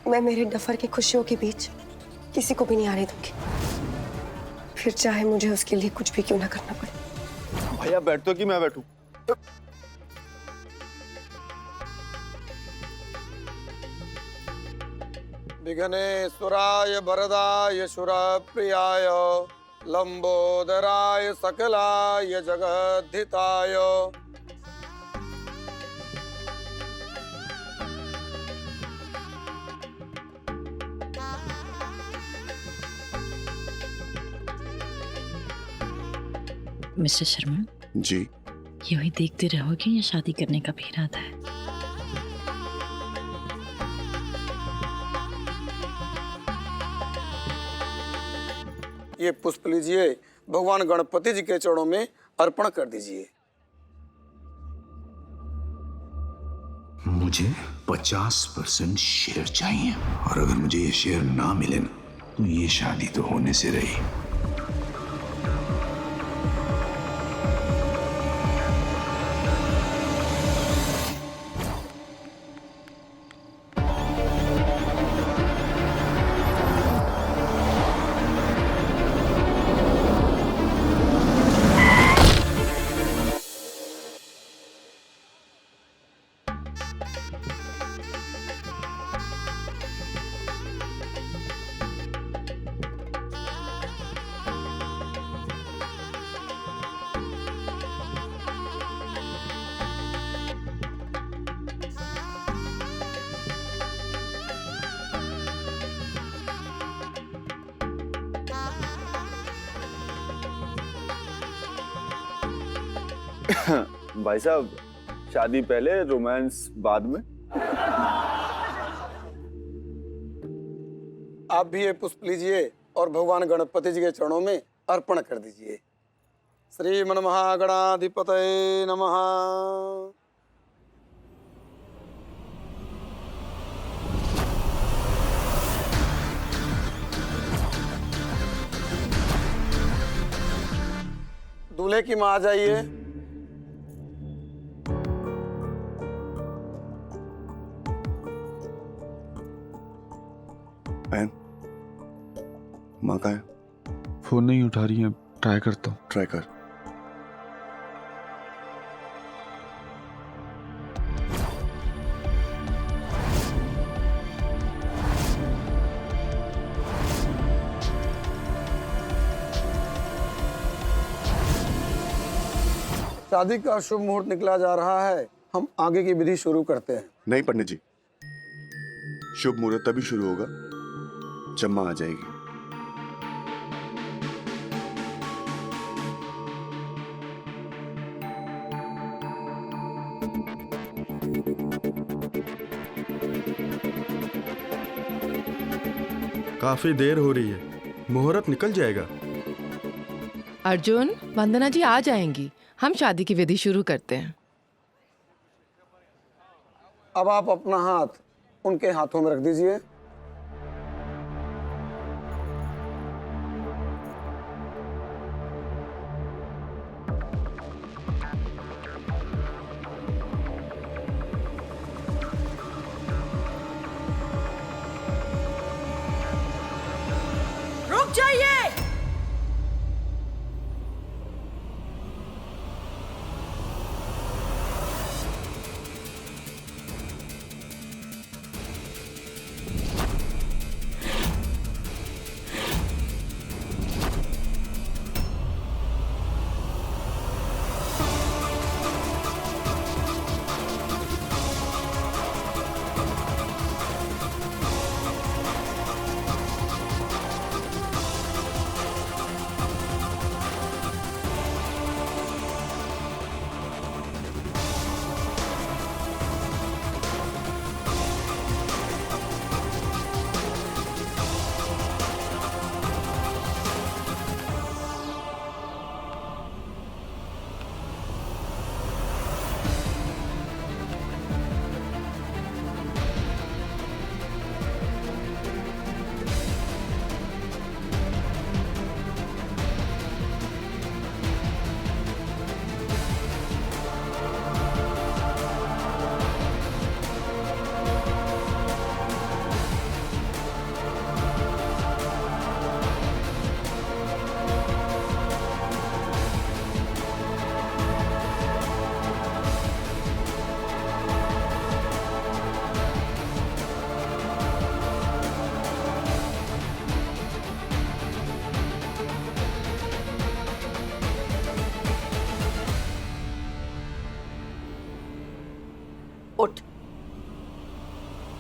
मैं मेरे डफर की खुशियों के बीच किसी को भी नहीं आने दूंगी, फिर चाहे मुझे उसके लिए कुछ भी क्यों ना करना पड़े। भैया बैठ तो कि मैं बैठूं? विघ्नेश्वराय वरदाय सुरप्रियाय लंबोदराय सकलाय जगद्धिताय मिस्टर शर्मा जी। यूं ही देखते रहोगे या शादी करने का भी इरादा है? ये पुष्प लीजिए, भगवान गणपति जी के चरणों में अर्पण कर दीजिए। मुझे 50% शेयर चाहिए, और अगर मुझे ये शेयर ना मिले ना तो ये शादी तो होने से रही। भाई साहब, शादी पहले रोमांस बाद में। आप भी ये पुष्प लीजिए और भगवान गणपति जी के चरणों में अर्पण कर दीजिए। श्रीमन्महागणाधिपतये नमः। दूल्हे की मां आ जाइए। बहन, माँ कहाँ है? फोन नहीं उठा रही है, ट्राई करता हूँ। ट्राई कर। शादी का शुभ मुहूर्त निकला जा रहा है, हम आगे की विधि शुरू करते हैं। नहीं पंडित जी, शुभ मुहूर्त तभी शुरू होगा जब माँ आ जाएगी। काफी देर हो रही है, मुहूर्त निकल जाएगा। अर्जुन, वंदना जी आ जाएंगी, हम शादी की विधि शुरू करते हैं। अब आप अपना हाथ उनके हाथों में रख दीजिए। रुक जाइए।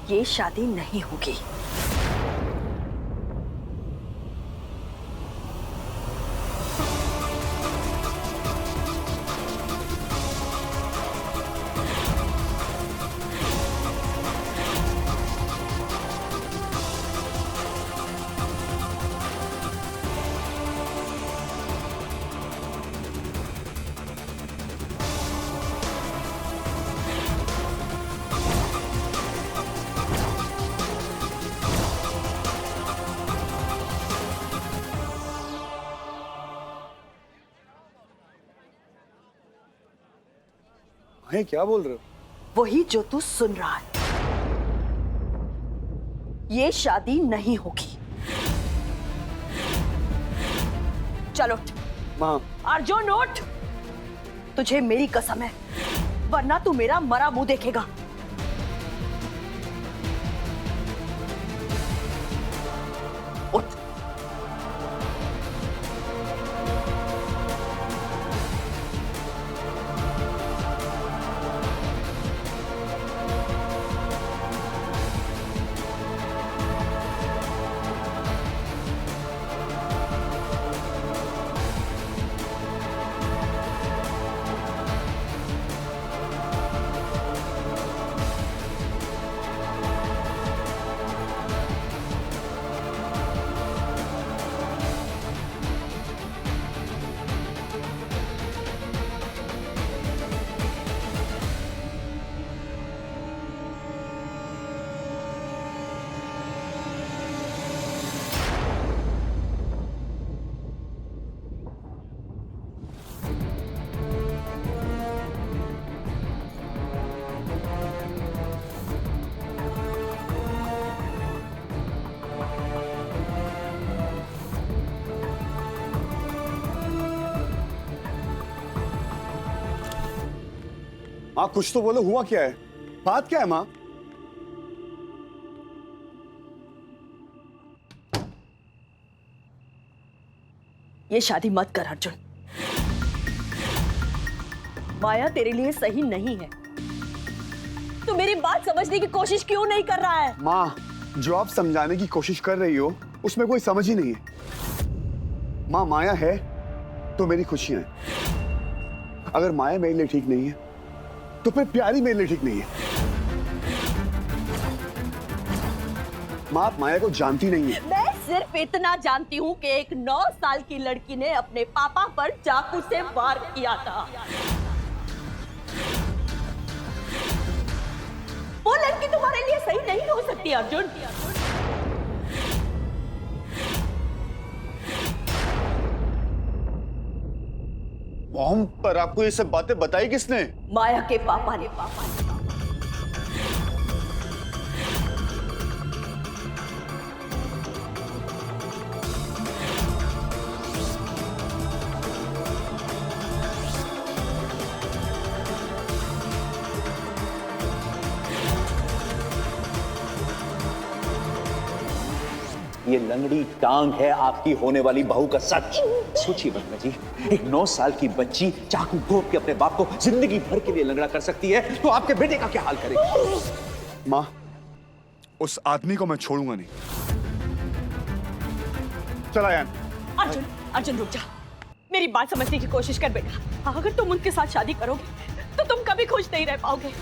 ये शादी नहीं होगी। है क्या बोल रहे हो? वही जो तू सुन रहा है। ये शादी नहीं होगी। चलो माँ, अर्जुन उठ। तुझे मेरी कसम है, वरना तू मेरा मरा मुंह देखेगा। उठ। माँ कुछ तो बोलो, हुआ क्या है? बात क्या है माँ? ये शादी मत कर अर्जुन। माया तेरे लिए सही नहीं है। तू मेरी बात समझने की कोशिश क्यों नहीं कर रहा है? माँ, जो आप समझाने की कोशिश कर रही हो उसमें कोई समझ ही नहीं है। माँ, माया है तो मेरी खुशियां हैं। अगर माया मेरे लिए ठीक नहीं है तो फिर प्यारी मेरे लिए ठीक नहीं है। माँ, आप माया को जानती नहीं है। मैं सिर्फ इतना जानती हूँ कि एक 9 साल की लड़की ने अपने पापा पर चाकू से वार किया था। वो लड़की तुम्हारे लिए सही नहीं हो सकती अर्जुन। मॉम, पर आपको ये सब बातें बताई किसने? माया के पापा ने। ये लंगड़ी टांग है आपकी होने वाली बहू का सच। सोचिए बंदा जी, एक 9 साल की बच्ची चाकू घोंप के अपने बाप को जिंदगी भर के लिए लंगड़ा कर सकती है, तो आपके बेटे का क्या हाल करेगी? माँ, उस आदमी को मैं छोड़ूंगा नहीं। चला यार। अर्जुन, अर्जुन रुक जा। मेरी बात समझने की कोशिश कर बेटा। अगर तुम उनके साथ शादी करोगे तो तुम कभी खुश नहीं रह पाओगे।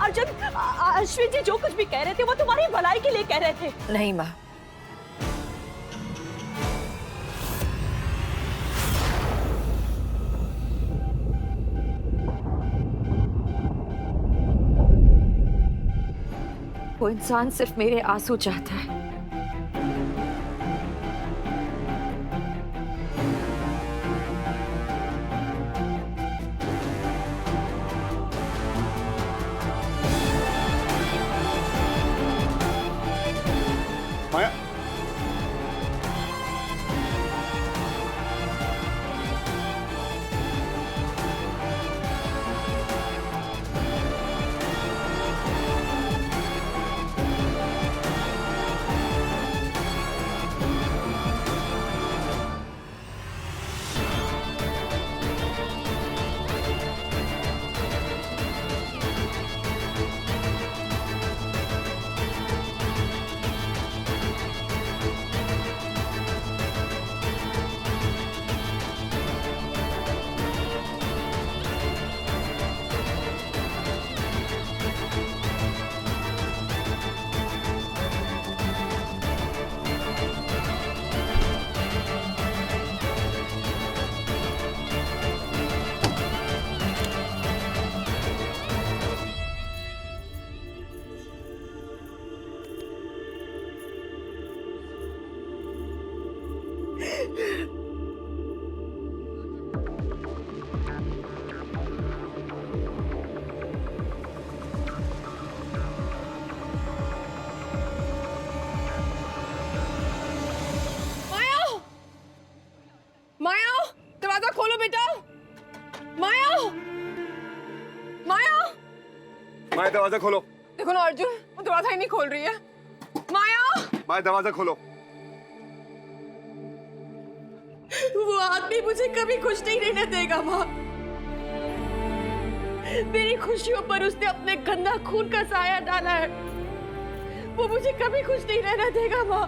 अर्जुन, अश्विन जी जो कुछ भी कह रहे थे वो तुम्हारी भलाई के लिए कह रहे थे। नहीं माँ, वो इंसान सिर्फ मेरे आंसू चाहता है। माया, दरवाजा खोलो। देखो ना अर्जुन, वो दरवाजा ही नहीं खोल रही है। माया, माया दरवाजा खोलो। वो आदमी मुझे कभी खुश नहीं रहने देगा माँ। मेरी खुशियों पर उसने अपने गंदा खून का साया डाला है। वो मुझे कभी खुश नहीं रहने देगा माँ,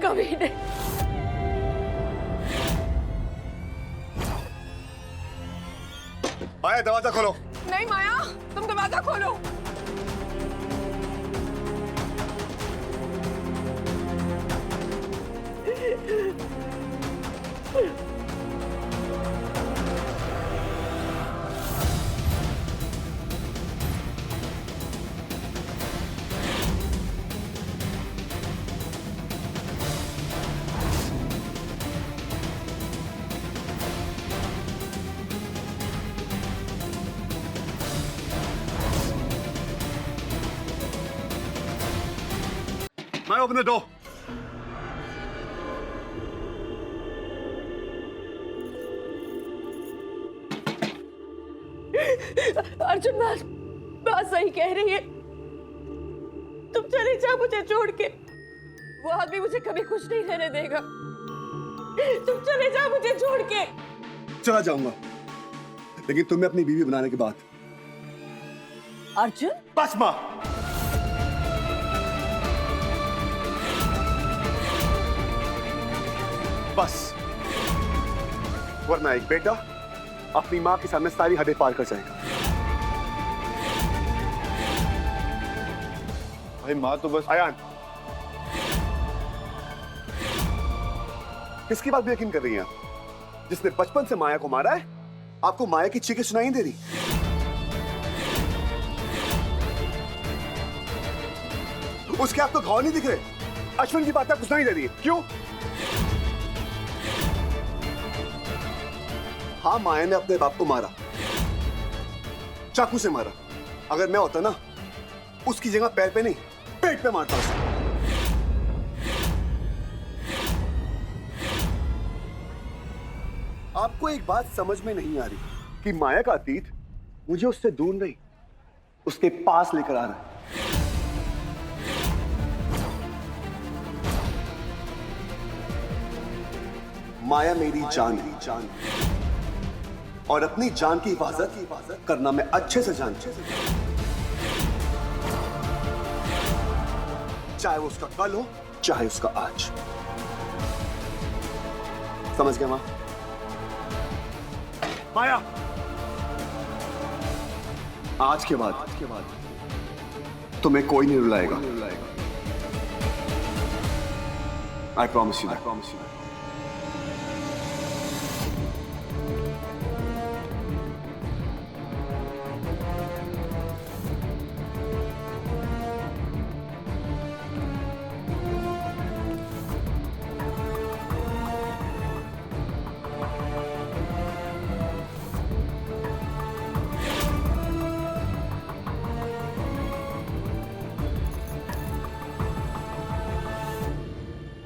कभी नहीं। माया दरवाजा खोलो। नहीं माया, तुम दरवाजा खोलो। माया ओपन द डोर। अर्जुन बात सही कह रही है। तुम चले जाओ मुझे छोड़ के। वो आदमी मुझे कभी खुश नहीं रहने देगा। तुम चले जाओ मुझे छोड़ के। चला जाऊंगा, लेकिन तुम्हें अपनी बीवी बनाने के बाद। अर्जुन, बस माँ, बस, वरना एक बेटा अपनी माँ के सामने सारी हदें पार कर जाएगा। भाई माँ तो बस। आयान, किसकी बात भी यकीन कर रही हैं आप? जिसने बचपन से माया को मारा है, आपको माया की चीखें सुनाई दे रही? उसके आपको घाव नहीं दिख रहे? अश्विन की बात आपको सुनाई दे रही है, क्यों? हाँ, माया ने अपने बाप को मारा, चाकू से मारा। अगर मैं होता ना, उसकी जगह पैर पे नहीं, पेट पे मारता उसे। आपको एक बात समझ में नहीं आ रही कि माया का अतीत मुझे उससे दूर नहीं, उसके पास लेकर आ रहा है। माया मेरी जान है, और अपनी जान की हिफाजत करना मैं अच्छे से जानता हूं। चाहे वो उसका कल हो, चाहे उसका आज। समझ गया मां? माया, आज के बाद तुम्हें कोई नहीं रुलाएगा। I promise you.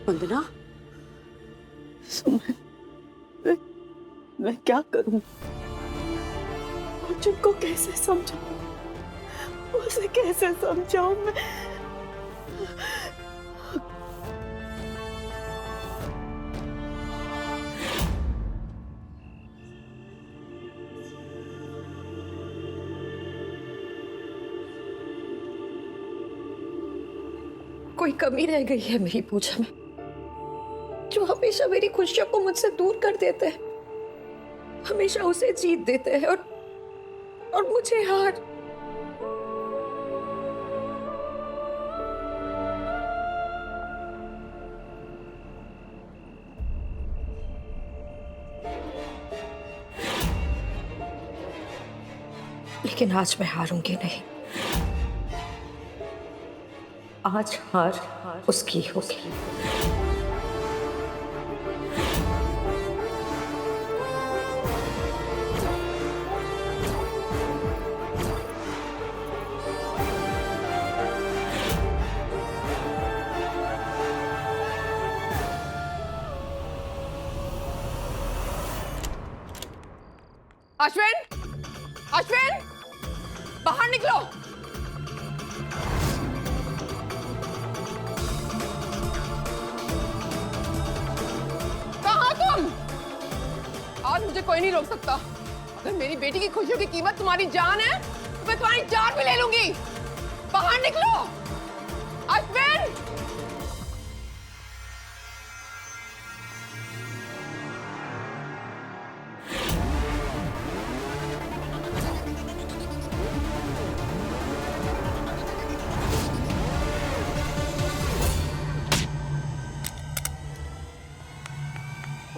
वंदना, मैं क्या करूं? अर्जुन को कैसे समझाऊं? उसे कैसे समझाऊं मैं? कोई कमी रह गई है मेरी पूजा में, जो हमेशा मेरी खुशियों को मुझसे दूर कर देते हैं, हमेशा उसे जीत देते हैं और मुझे हार। लेकिन आज मैं हारूंगी नहीं। आज हार उसकी होगी। अश्विन, अश्विन, बाहर निकलो। कहाँ तुम? आज मुझे कोई नहीं रोक सकता। अगर मेरी बेटी की खुशियों की कीमत तुम्हारी जान है तो मैं तुम्हारी जान भी ले लूंगी। बाहर निकलो। अश्विन!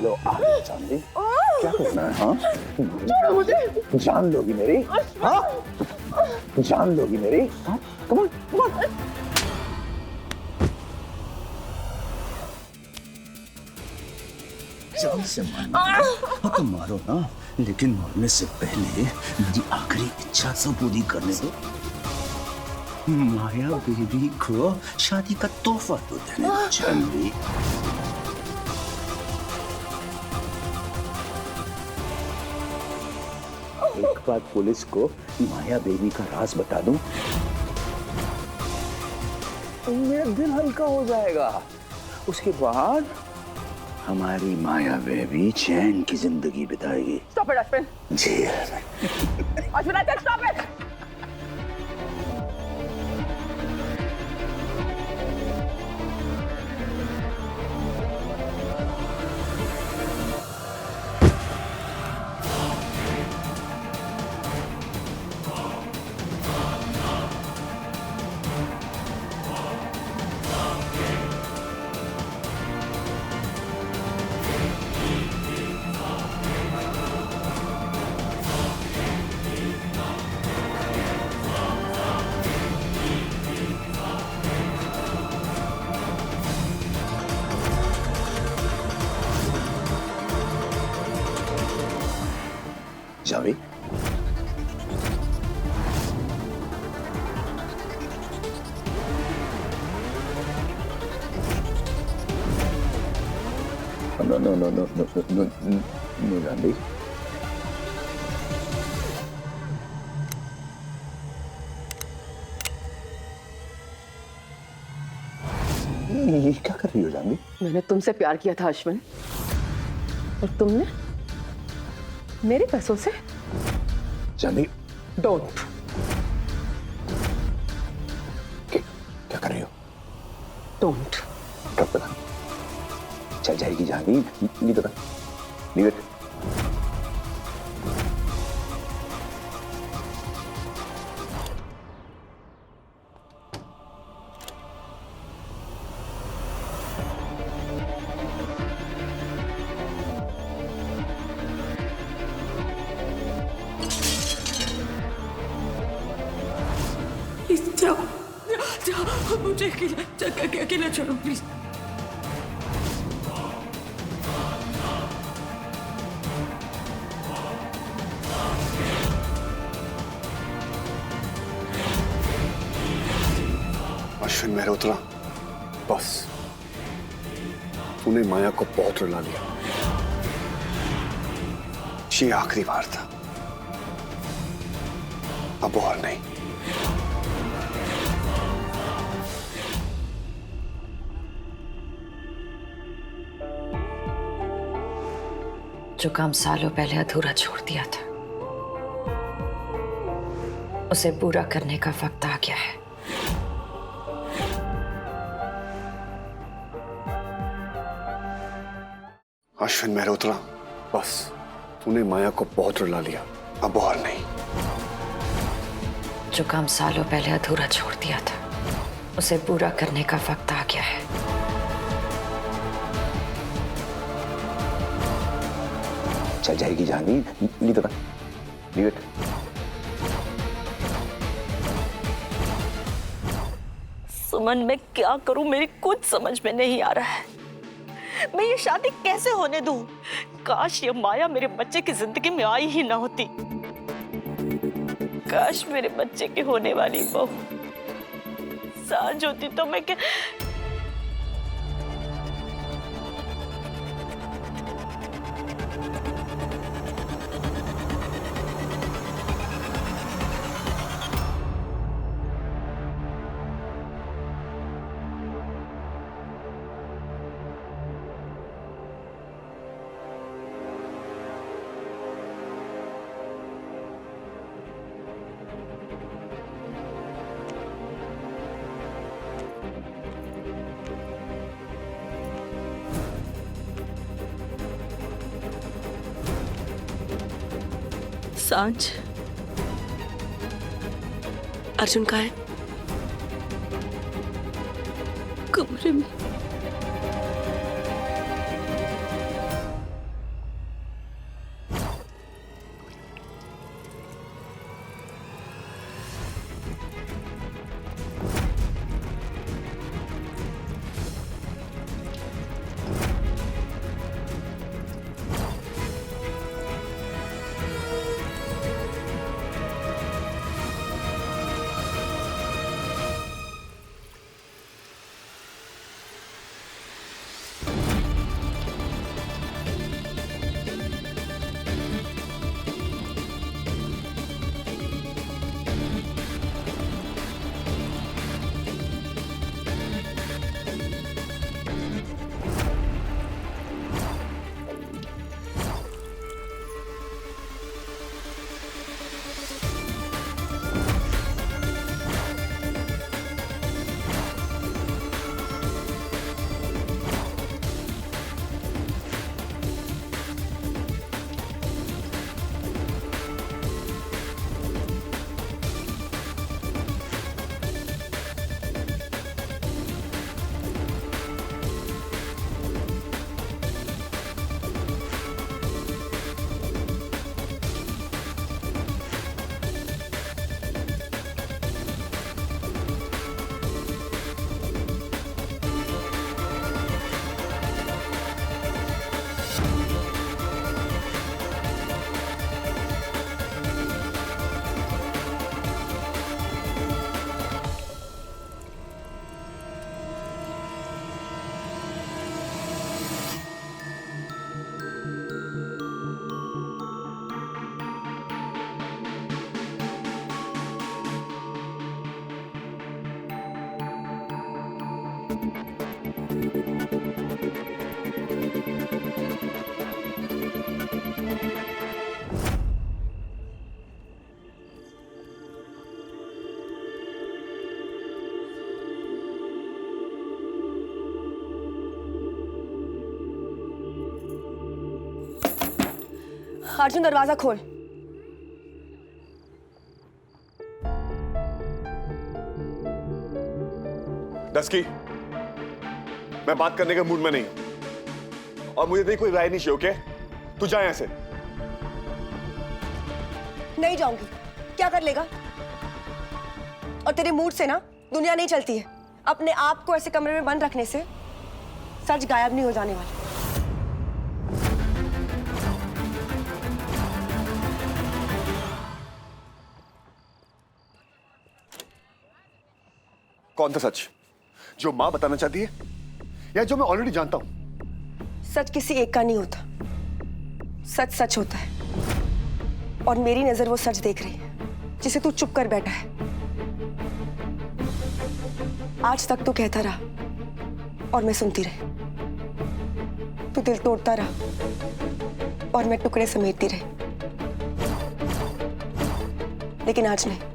लो चांदी, क्या करना है? हाँ, मुझे जान लोगी मेरी? हाँ, जान लोगी मेरी? हाँ, कम ऑन, कम ऑन। जान से मारना हाँ तो मारो ना, लेकिन मरने से पहले मेरी आखिरी इच्छा तो पूरी करने दो। माया बेबी को शादी का तोहफा तो देने दो चांदी। एक बार पुलिस को माया बेबी का राज बता दूं तो मेरा दिल हल्का हो जाएगा। उसके बाद हमारी माया बेबी चैन की जिंदगी बिताएगी। Stop it, Ashwin! जी Ashwin, I said stop it! Jaavi, no, Jahnavi. ये क्या कर रही हो जानवी? मैंने तुमसे प्यार किया था अश्विन, और तुमने मेरे पैसों से। जानवी, डोंट। क्या कर रही हो? डोंट। कब तक चल जाएगी जानवी? नहीं पता, लीव इट। जाओ, मुझे अकेला छोड़ो प्लीज। अश्विन मेहरोत्रा, बस तूने माया को बहुत रुला लिया। ये आखिरी बार था, अब और नहीं। जो काम सालों पहले अधूरा छोड़ दिया था, उसे पूरा करने का वक्त आ गया है। अश्विन मेहरोत्रा, बस तूने माया को बहुत रुला लिया, अब और नहीं। जो काम सालों पहले अधूरा छोड़ दिया था, उसे पूरा करने का वक्त आ गया है। चल जाएगी जानवी, नहीं पता, लीव इट। सुमन, मैं क्या करूं? मेरी कुछ समझ में नहीं आ रहा है। मैं ये शादी कैसे होने दूं? काश ये माया मेरे बच्चे की जिंदगी में आई ही ना होती। काश मेरे बच्चे की होने वाली बहू साज होती तो मैं क्या। सांझ। अर्जुन कहाँ है? कमरे में। अर्जुन दरवाजा खोल। डस्की, मैं बात करने के मूड में नहीं हूं और मुझे तेरी कोई राय नहीं चाहिए, ओके? तू जा यहां से। नहीं जाऊंगी। क्या कर लेगा? और तेरे मूड से ना दुनिया नहीं चलती है। अपने आप को ऐसे कमरे में बंद रखने से सच गायब नहीं हो जाने वाला। कौन था सच? जो मां बताना चाहती है या जो मैं ऑलरेडी जानता हूं? सच किसी एक का नहीं होता। सच सच होता है और मेरी नजर वो सच देख रही है जिसे तू चुप कर बैठा है। आज तक तो कहता रहा और मैं सुनती रही। तू दिल तोड़ता रहा और मैं टुकड़े समेटती रही। लेकिन आज नहीं।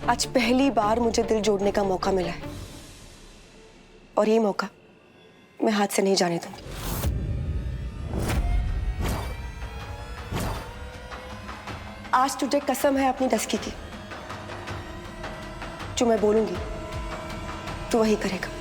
आज पहली बार मुझे दिल जोड़ने का मौका मिला है और ये मौका मैं हाथ से नहीं जाने दूंगी। आज तुझे कसम है अपनी डस्की की, जो मैं बोलूंगी तू वही करेगा।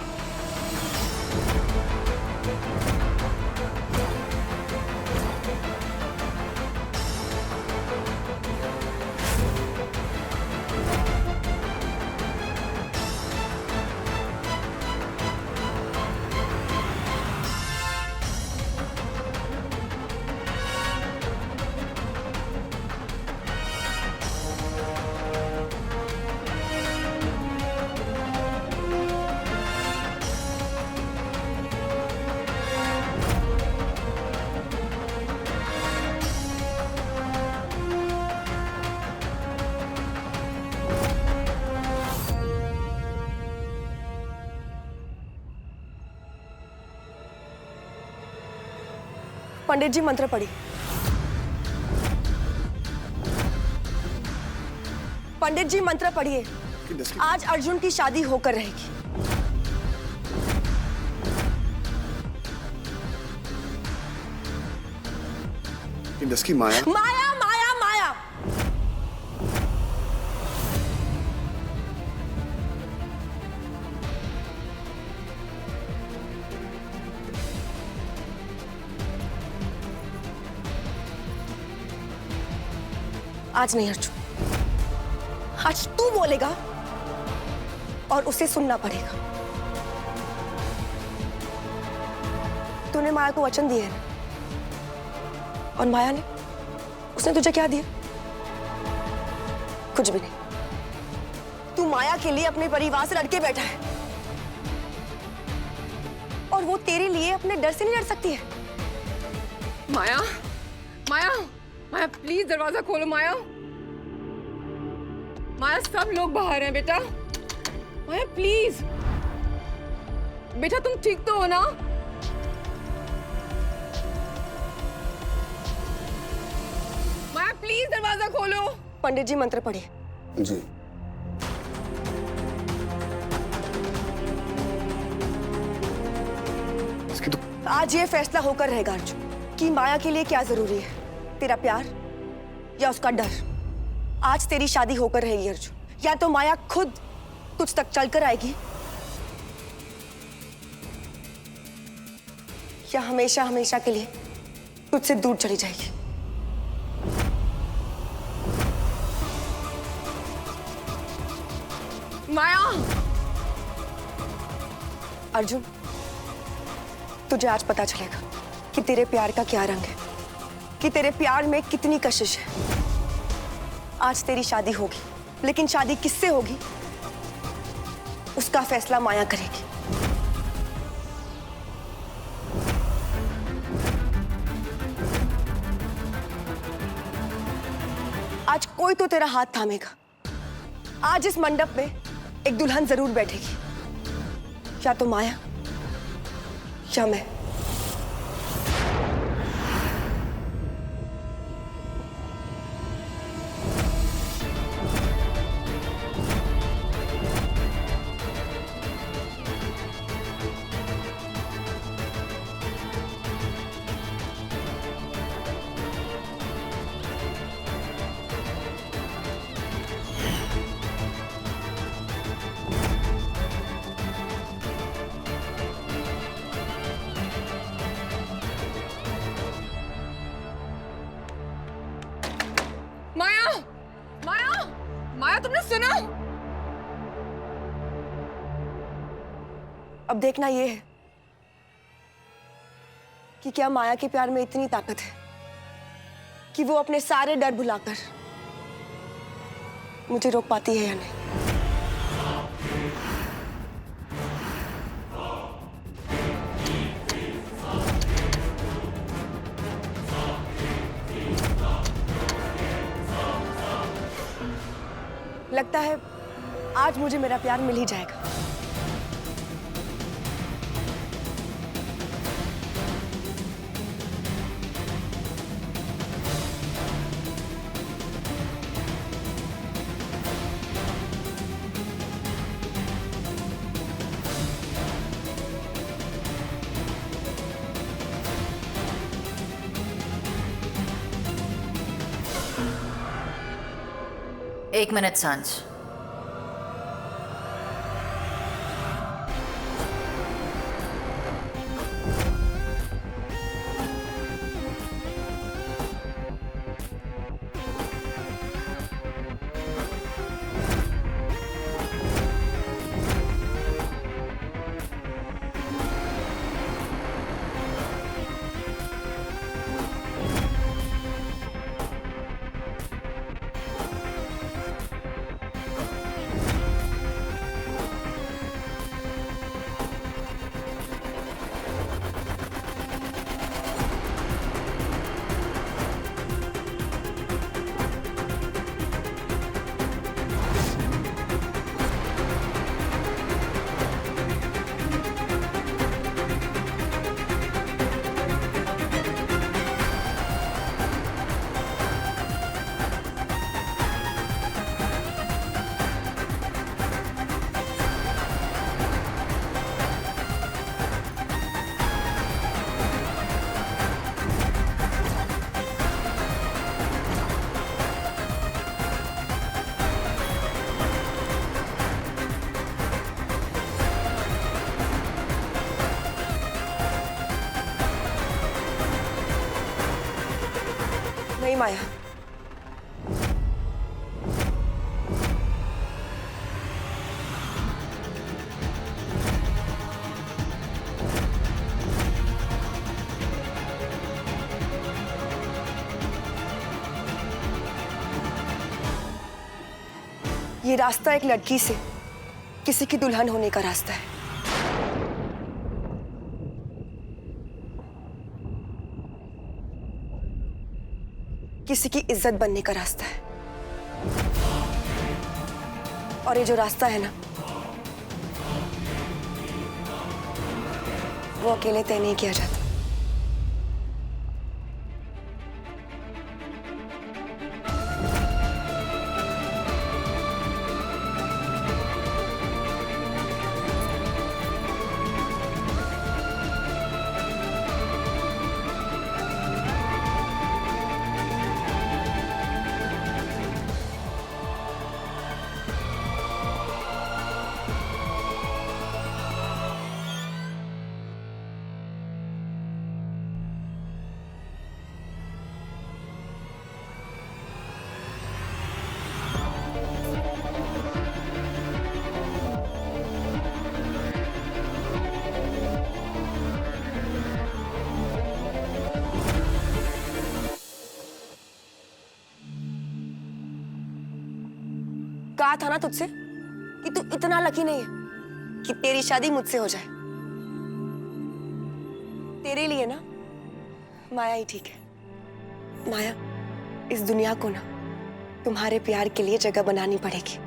पंडित जी मंत्र पढ़ी। पंडित जी मंत्र पढ़िए। आज अर्जुन की शादी होकर रहेगी। इंडस की माया। माया माया माया। आज नहीं अर्जुन, आज तू बोलेगा और उसे सुनना पड़ेगा। तूने माया को वचन दिए है और माया ने, उसने तुझे क्या दिया? कुछ भी नहीं। तू माया के लिए अपने परिवार से लड़के बैठा है और वो तेरे लिए अपने डर से नहीं लड़ सकती है। माया, माया, माया प्लीज दरवाजा खोलो। माया, माया सब लोग बाहर हैं बेटा। माया प्लीज, बेटा तुम ठीक तो हो ना? माया प्लीज दरवाजा खोलो। पंडित जी मंत्र पढ़िए। जी। इसकी तो आज ये फैसला होकर रहेगा अर्जुन कि माया के लिए क्या जरूरी है, तेरा प्यार या उसका डर। आज तेरी शादी होकर रहेगी अर्जुन, या तो माया खुद तुझ तक चलकर आएगी या हमेशा हमेशा के लिए तुझसे दूर चली जाएगी। माया, अर्जुन, तुझे आज पता चलेगा कि तेरे प्यार का क्या रंग है, कि तेरे प्यार में कितनी कशिश है। आज तेरी शादी होगी, लेकिन शादी किससे होगी उसका फैसला माया करेगी। आज कोई तो तेरा हाथ थामेगा। आज इस मंडप में एक दुल्हन जरूर बैठेगी, या तो माया या मैं। माया, माया, माया तुमने सुना? अब देखना यह है कि क्या माया के प्यार में इतनी ताकत है कि वो अपने सारे डर भुलाकर मुझे रोक पाती है या नहीं। लगता है आज मुझे मेरा प्यार मिल ही जाएगा। एक मिनट सांझ। नहीं माया। ये रास्ता एक लड़की से किसी की दुल्हन होने का रास्ता है। किसी की इज्जत बनने का रास्ता है। और ये जो रास्ता है ना, वो अकेले तय नहीं किया जाता। कहा था ना तुझसे कि तू इतना लकी नहीं है कि तेरी शादी मुझसे हो जाए। तेरे लिए ना माया ही ठीक है। माया, इस दुनिया को ना तुम्हारे प्यार के लिए जगह बनानी पड़ेगी।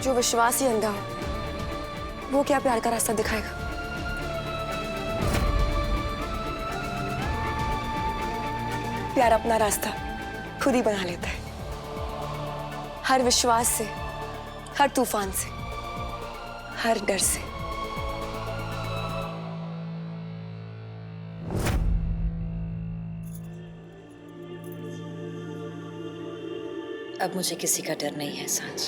जो विश्वास ही अंधा हो, वो क्या प्यार का रास्ता दिखाएगा? प्यार अपना रास्ता खुद ही बना लेता है। हर विश्वास से, हर तूफान से, हर डर से। अब मुझे किसी का डर नहीं है सांझ।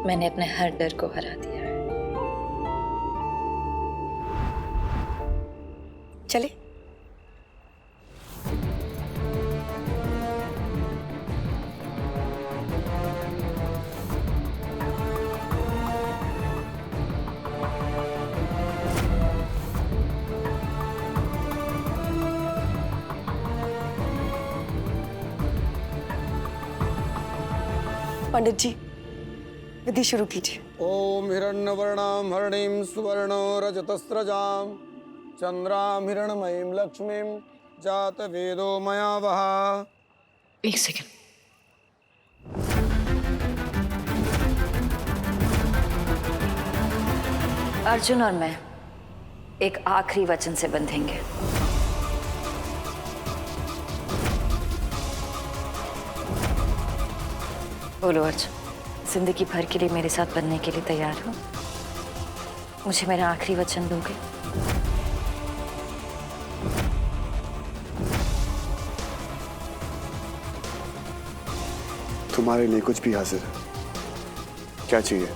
मैंने अपने हर डर को हरा दिया है। चले? पंडित जी, विधि शुरू कीजिए। ओम हिरण्यवर्णाम हरणीम सुवर्णो रजतस्रजाम चंद्राम हिरणमयीम लक्ष्मीम जात वेदो मया वहा। एक सेकंड। अर्जुन और मैं एक आखिरी वचन से बंधेंगे। बोलो अर्जुन, जिंदगी भर के लिए मेरे साथ बनने के लिए तैयार हो? मुझे मेरा आखिरी वचन दोगे? तुम्हारे लिए कुछ भी हाजिर है। क्या चाहिए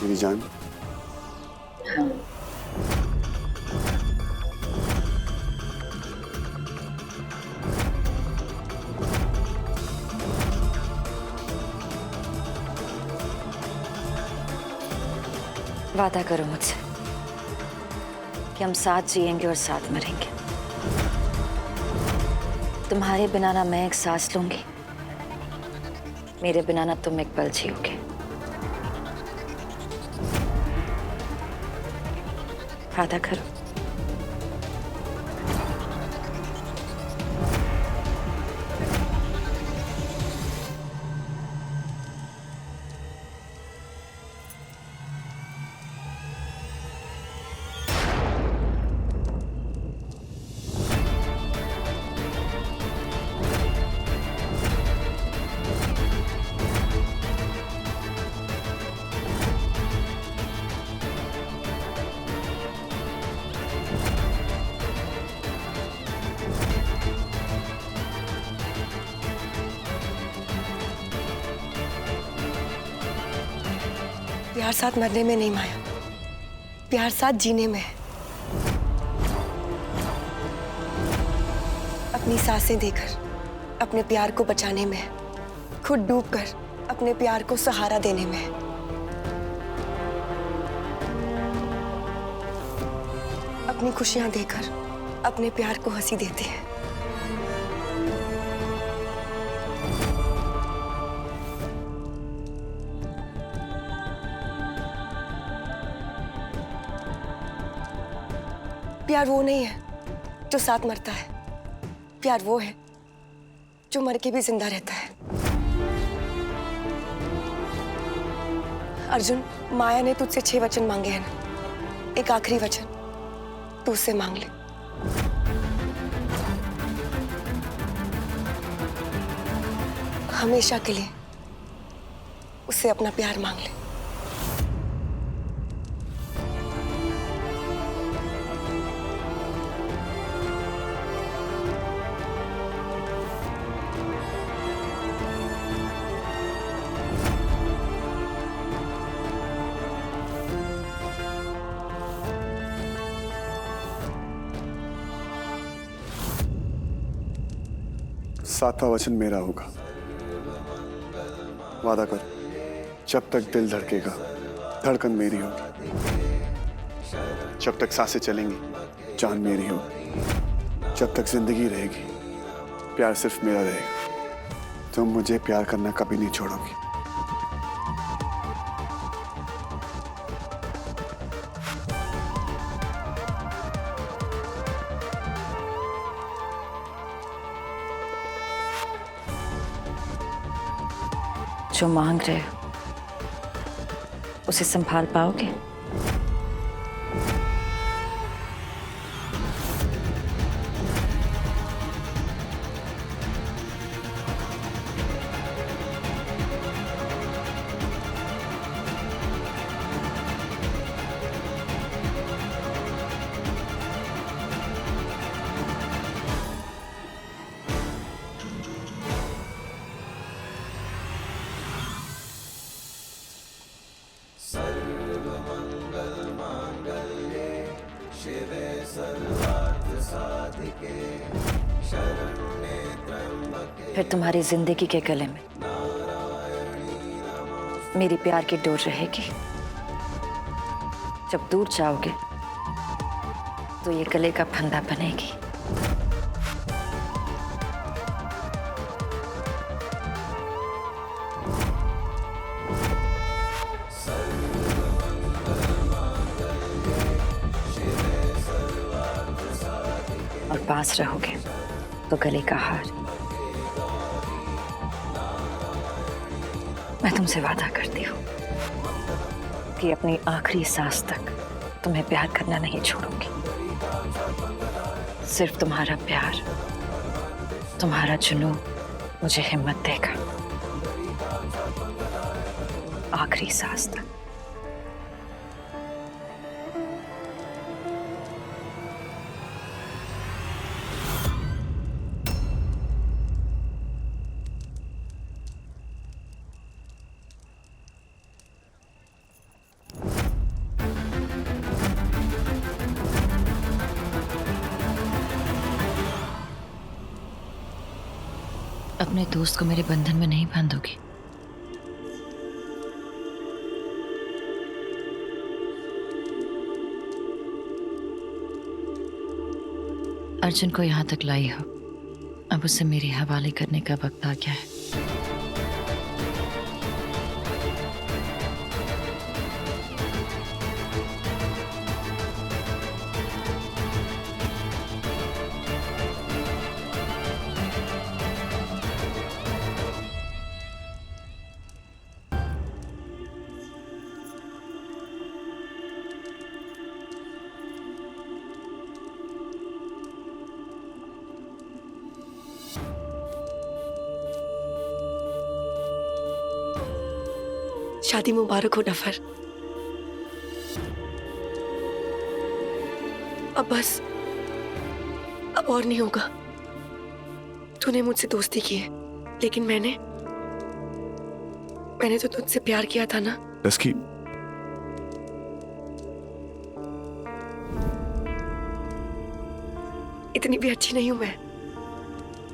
मेरी जान? हाँ। वादा करो मुझसे कि हम साथ जिएंगे और साथ मरेंगे। तुम्हारे बिना ना मैं एक सांस लूंगी, मेरे बिना ना तुम एक पल जियोगे। वादा करो। प्यार साथ मरने में नहीं माया, प्यार साथ जीने में है। अपनी सांसें देकर अपने प्यार को बचाने में है, खुद डूबकर अपने प्यार को सहारा देने में है। अपनी खुशियां देकर अपने प्यार को हंसी देते हैं। प्यार वो नहीं है जो साथ मरता है, प्यार वो है जो मर के भी जिंदा रहता है। अर्जुन, माया ने तुझसे 6 वचन मांगे हैं ना, एक आखिरी वचन तू उससे मांग ले। हमेशा के लिए उससे अपना प्यार मांग ले। सातवां वचन मेरा होगा। वादा कर, जब तक दिल धड़केगा धड़कन मेरी होगी, जब तक सांसें चलेंगी जान मेरी होगी, जब तक जिंदगी रहेगी प्यार सिर्फ मेरा रहेगा। तुम मुझे प्यार करना कभी नहीं छोड़ोगी। जो मांग रहे हो उसे संभाल पाओगे? फिर तुम्हारी जिंदगी के गले में मेरी प्यार की डोर रहेगी। जब दूर जाओगे तो ये गले का फंदा बनेगी। और पास रहोगे तो गले का हार। मैं तुमसे वादा करती हूँ कि अपनी आखिरी सांस तक तुम्हें प्यार करना नहीं छोड़ूंगी। सिर्फ तुम्हारा प्यार, तुम्हारा जुनून मुझे हिम्मत देगा आखिरी सांस तक। अपने दोस्त को मेरे बंधन में नहीं बांधोगी? अर्जुन को यहां तक लाई हो, अब उसे मेरे हवाले करने का वक्त आ गया है। शादी मुबारक हो नफर। अब बस, अब और नहीं होगा। तूने मुझसे दोस्ती की है, लेकिन मैंने तो तुझसे प्यार किया था ना। रस्की, इतनी भी अच्छी नहीं हूं मैं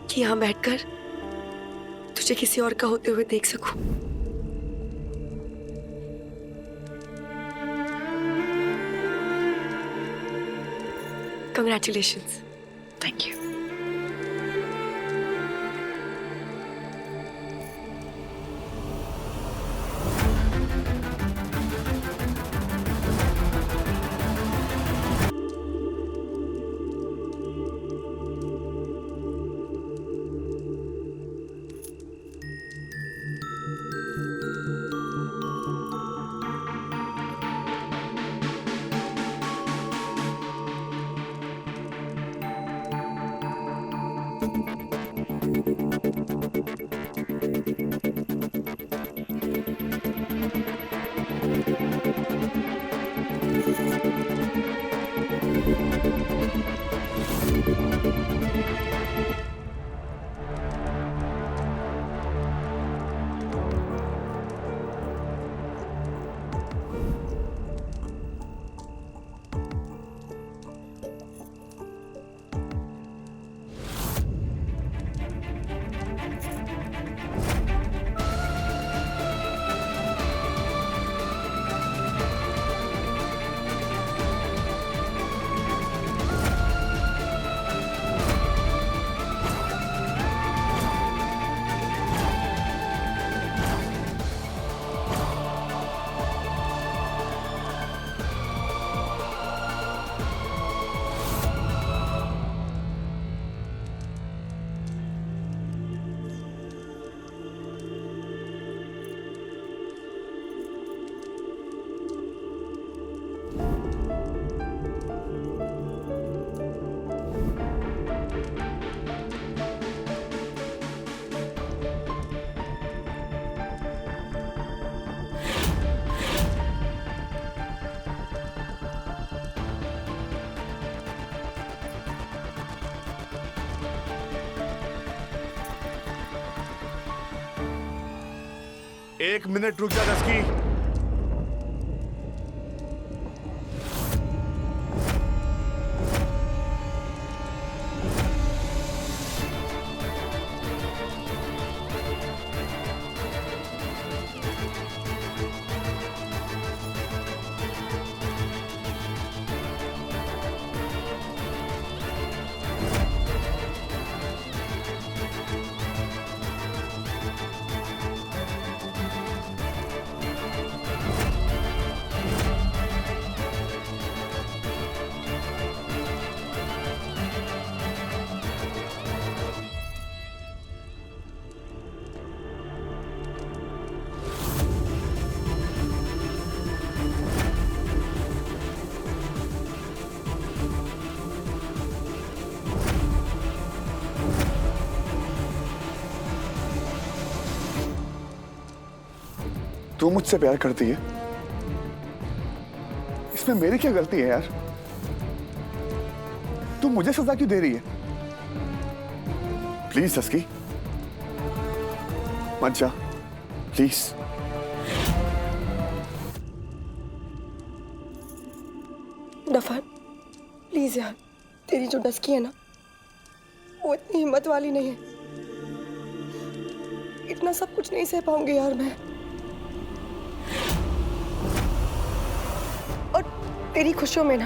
कि यहां बैठकर तुझे किसी और का होते हुए देख सकूं। Congratulations. Thank you. एक मिनट रुक जा दस्की। तू मुझसे प्यार करती है, इसमें मेरी क्या गलती है यार? तू मुझे सजा क्यों दे रही है? प्लीज दस्की मत जा, प्लीज। डफर प्लीज यार, तेरी जो डस्की है ना वो इतनी हिम्मत वाली नहीं है। इतना सब कुछ नहीं सह पाऊंगी यार मैं। और तेरी खुशियों में ना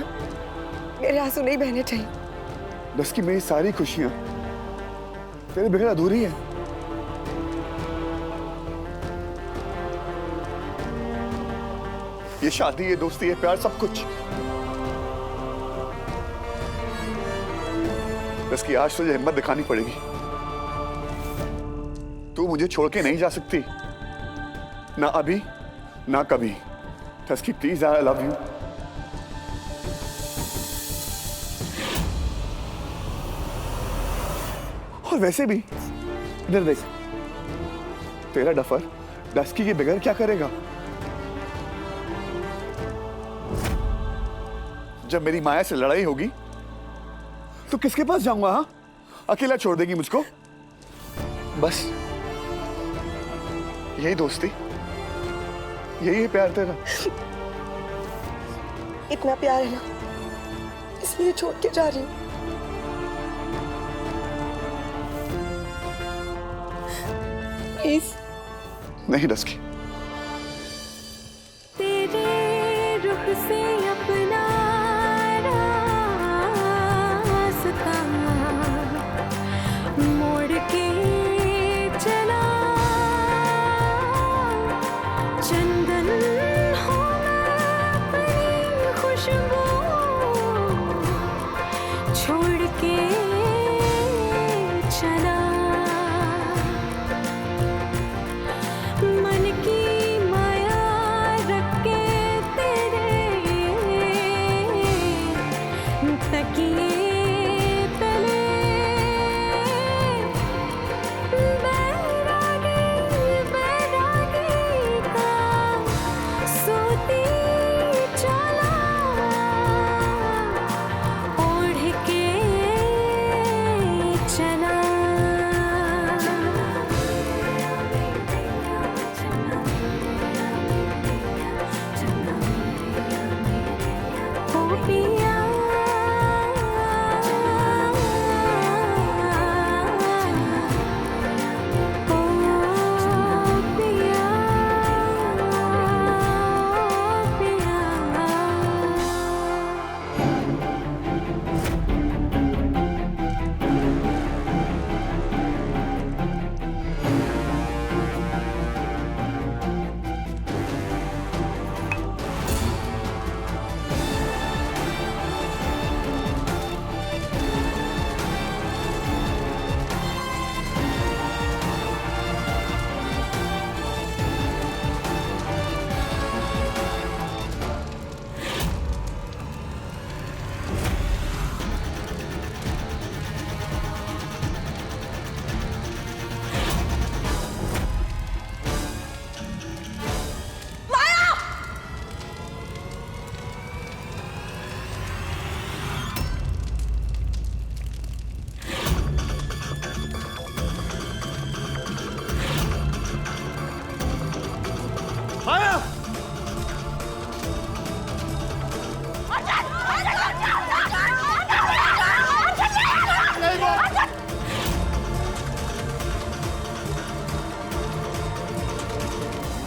मेरे आंसू नहीं बहने चाहिए। दस्की मेरी सारी खुशियां तेरे बगैर अधूरी है। ये शादी, ये दोस्ती, ये प्यार, सब कुछ। दस्की आज तुझे हिम्मत दिखानी पड़ेगी। तू मुझे छोड़ के नहीं जा सकती, ना अभी ना कभी। दस्की प्लीज, आई लव यू। और वैसे भी इधर देख, तेरा डफर दस्की के बगैर क्या करेगा? जब मेरी माया से लड़ाई होगी तो किसके पास जाऊंगा? हाँ, अकेला छोड़ देगी मुझको? बस यही दोस्ती, यही है प्यार तेरा? इतना प्यार है ना, इसलिए छोड़ के जा रही हूँ। प्लीज। नहीं डस्की, तेरे रुख से अपना रास्ता मोड़ के चला, चंदन हो अपनी खुशबू छोड़ के चला, मन की माया रख के तेरे तकिए तले, बैरागी बैरागी का सोती चला, ओढ़ के चला। ओ पिया ओ पिया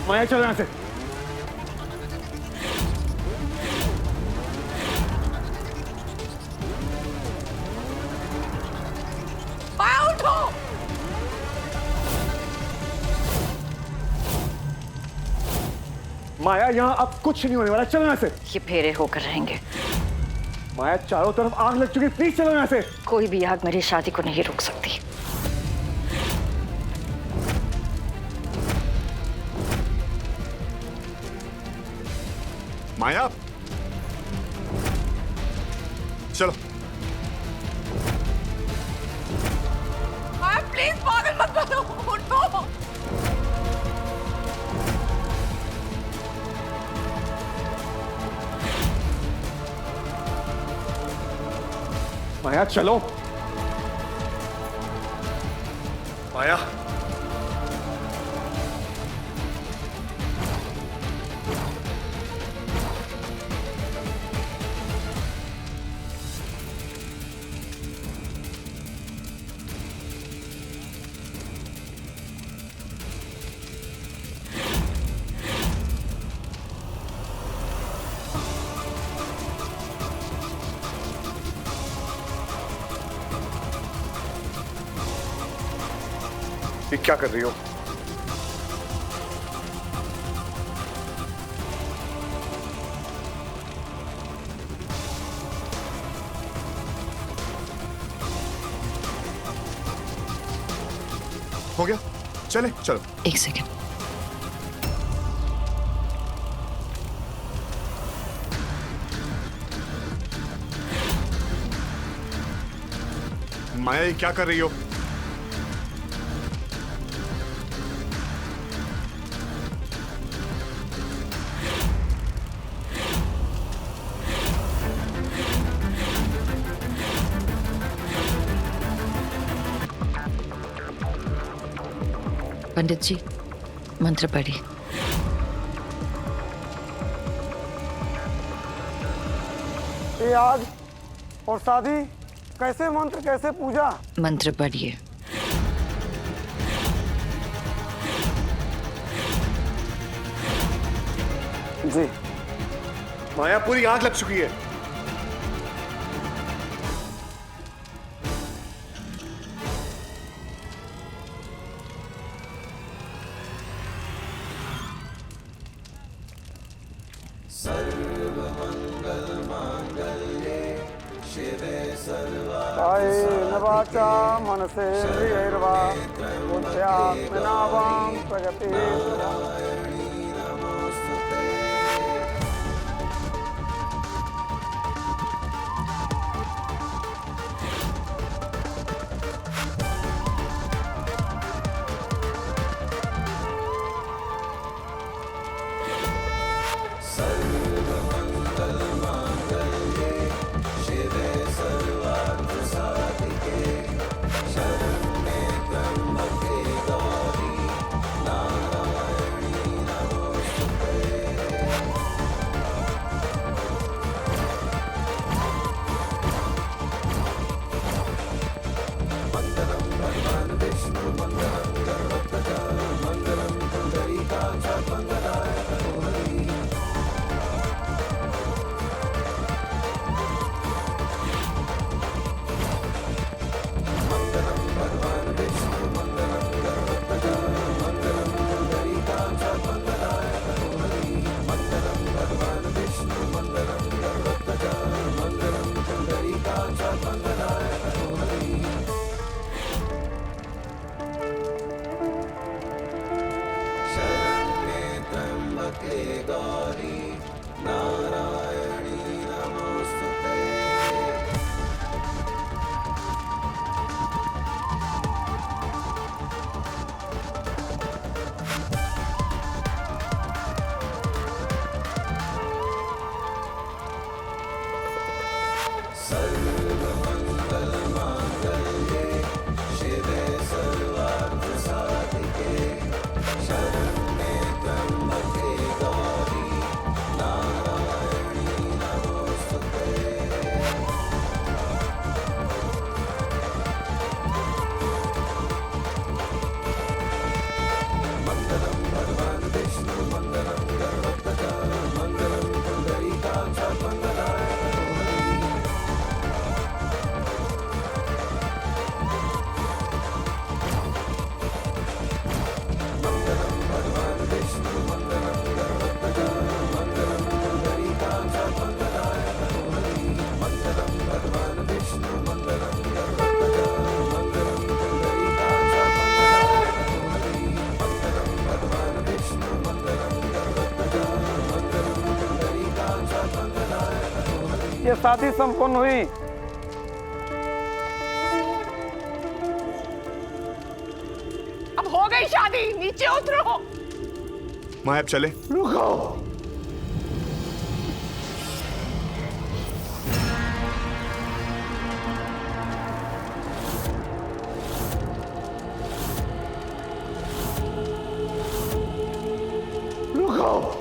माया चलो यहाँ से। माया उठो। माया यहाँ अब कुछ नहीं होने वाला, चलो यहाँ से। ये फेरे होकर रहेंगे। माया चारों तरफ आग लग चुकी, प्लीज चलो यहाँ से। कोई भी आग मेरी शादी को नहीं रोक सकती। माया चलो। माया प्लीज पागल मत बनो, उठो। माया चलो। माया ये क्या कर रही हो? हो गया, चले चलो। एक सेकंड। माया ये क्या कर रही हो? पंडित जी मंत्र पढ़िए। ये आग और शादी, कैसे मंत्र कैसे पूजा? मंत्र पढ़िए। जी माया पूरी आग लग चुकी है। नवाचा मनसेन्द्रियैर्वा बुद्ध्यात्मनावां प्रगति ये शादी संपन्न हुई। अब हो गई शादी, नीचे उतरो। माया अब चले। रुको। रुको।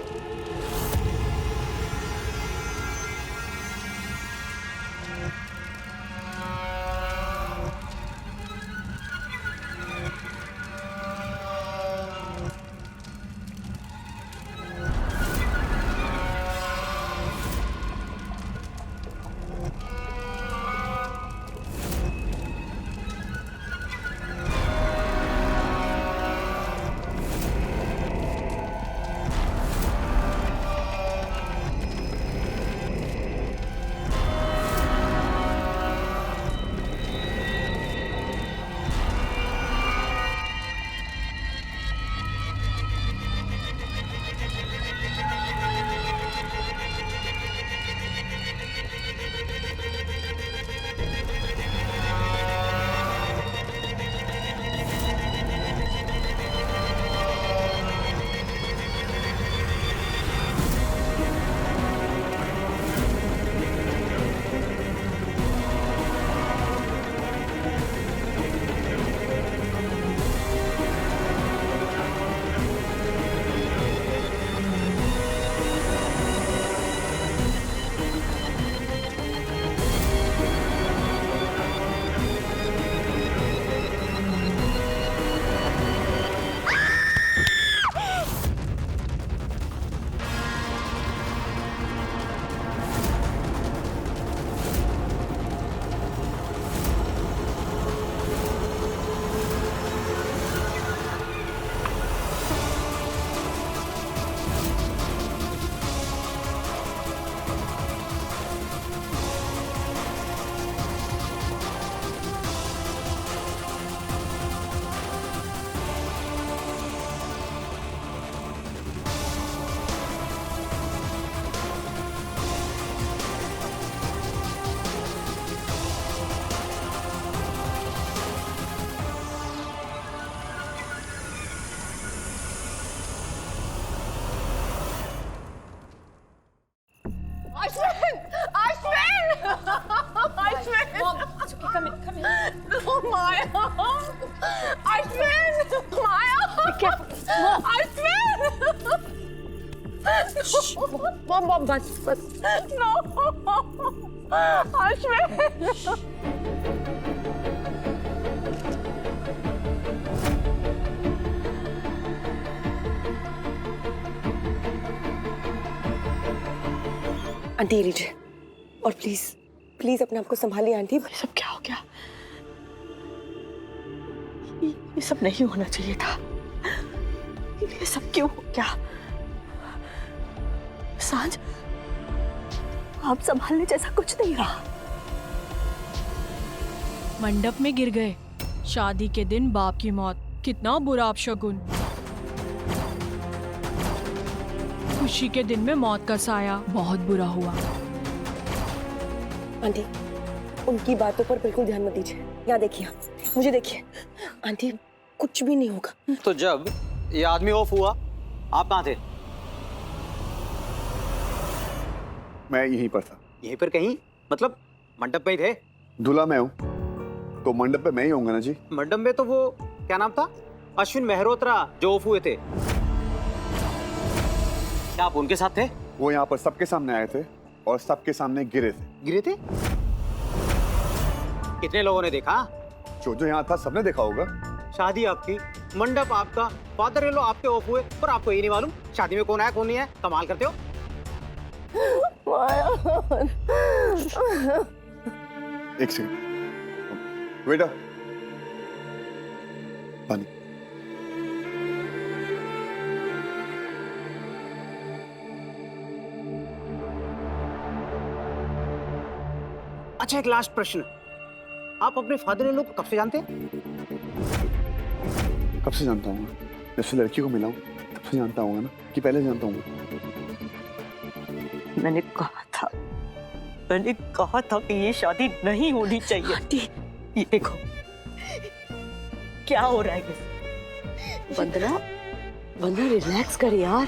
माया, अश्विन, माया, क्या? अश्विन, मॉम बस बस। नो, अश्विन। आंटी ये लीजिए, और प्लीज प्लीज अपने आप को संभालिए आंटी। ये सब क्या हो गया? ये सब नहीं होना चाहिए था। ये सब क्यों हो गया? सांझ, आप संभालने जैसा कुछ नहीं रहा। मंडप में गिर गए, शादी के दिन बाप की मौत, कितना बुरा अपशगुन। खुशी के दिन में मौत का साया, बहुत बुरा हुआ। आंटी उनकी बातों पर बिल्कुल ध्यान मत दीजिए। यहाँ देखिए, मुझे देखिए आंटी, कुछ भी नहीं होगा। तो जब ये आदमी ऑफ हुआ, आप कहाँ थे? मैं यहीं पर था। यहीं पर कहीं? मतलब मंडप में ही थे? दूल्हा मैं हूँ तो मंडप पे मैं ही होऊंगा ना जी। मंडप में तो वो क्या नाम था, अश्विन मेहरोत्रा जो ऑफ हुए थे, क्या आप उनके साथ थे? वो यहाँ पर सबके सामने आए थे और सबके सामने गिरे थे। गिरे थे? कितने लोगों ने देखा? जो यहाँ था सबने देखा होगा। शादी आपकी, मंडप आपका, फादर इन लॉ आपके ऑफ हुए, पर आपको ये नहीं मालूम शादी में कौन आया कौन नहीं है। कमाल करते हो। एक सेकंड बेटा, पानी। अच्छा, एक लास्ट प्रश्न, आप अपने फादर इन लॉ को कब से जानते हैं? कब से जानता हूँ? जब से लड़की को मिला हूँ तब से जानता हूँ ना, कि पहले जानता हूँ? मैंने कहा था कि ये शादी नहीं होनी चाहिए। आंटी ये देखो क्या हो रहा है। वंदना रिलैक्स कर यार,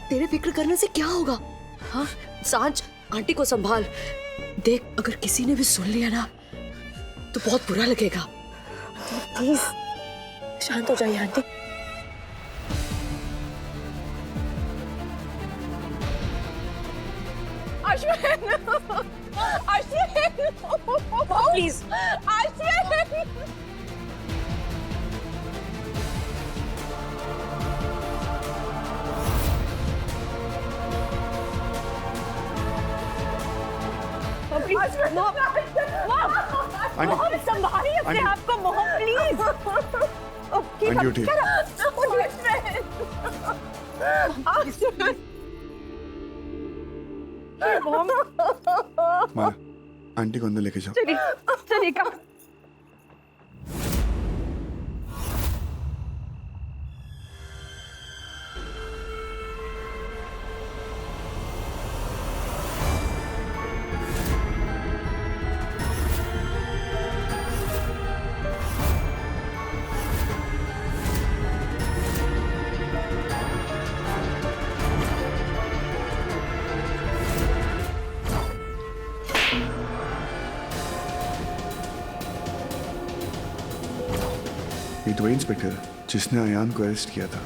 तेरे फिक्र करने से क्या होगा? हाँ सांझ, आंटी को संभाल। देख अगर किसी ने भी सुन लिया ना तो बहुत बुरा लगेगा। प्लीज शांत हो जाइए aunty. Ashwin, Ashwin, please Ashwin. Aunty संभालिए अपने आप को मोहन, प्लीज। आंटी उठिए। माया, आंटी को अंदर लेके जाओ। चलिए कम। ये तो वही इंस्पेक्टर है जिसने अयान को अरेस्ट किया था।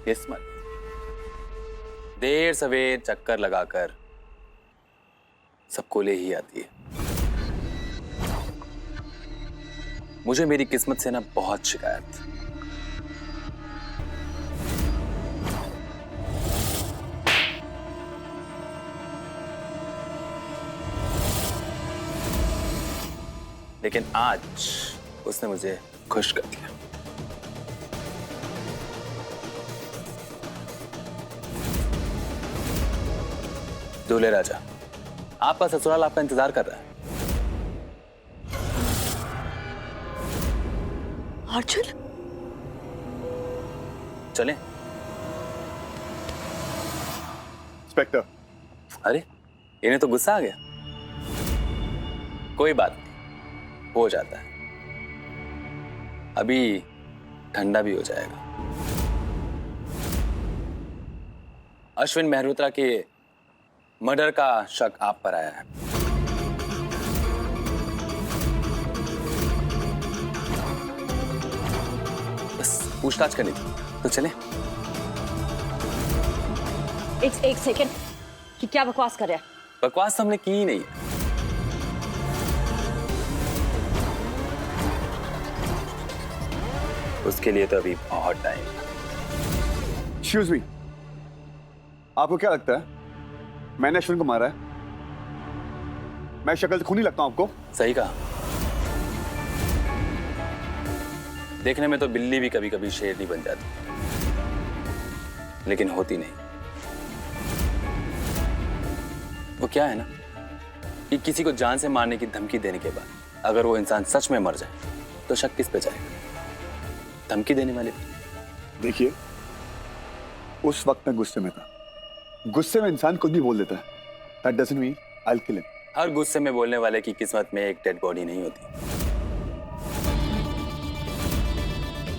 किस्मत देर सवेर चक्कर लगाकर सबको ले ही आती है। मुझे मेरी किस्मत से ना बहुत शिकायत। लेकिन आज उसने मुझे खुश कर दिया। दूल्हे राजा, आपका ससुराल आपका इंतजार कर रहा है। अर्जुन, चलें? इंस्पेक्टर। अरे इन्हें तो गुस्सा आ गया। कोई बात नहीं, हो जाता है। अभी ठंडा भी हो जाएगा। अश्विन मेहरोत्रा के मर्डर का शक आप पर आया है। बस पूछताछ करनी थी, तो चले। एक सेकंड, कि क्या बकवास कर रहा है? बकवास तो हमने की ही नहीं है। उसके लिए तो अभी बहुत टाइम। एक्सक्यूज मी, आपको क्या लगता है मैंने अश्विन को मारा है? मैं शक्ल से खूनी लगता हूं आपको? सही कहा। देखने में तो बिल्ली भी कभी कभी शेर नहीं बन जाती, लेकिन होती नहीं। वो क्या है ना कि किसी को जान से मारने की धमकी देने के बाद अगर वो इंसान सच में मर जाए तो शक किस पे जाएगा? धमकी देने वाले पे। देखिए, उस वक्त मैं गुस्से में था। गुस्से में इंसान कुछ भी बोल देता है। That doesn't mean I'll kill him. हर गुस्से में बोलने वाले की किस्मत में एक डेड बॉडी नहीं होती।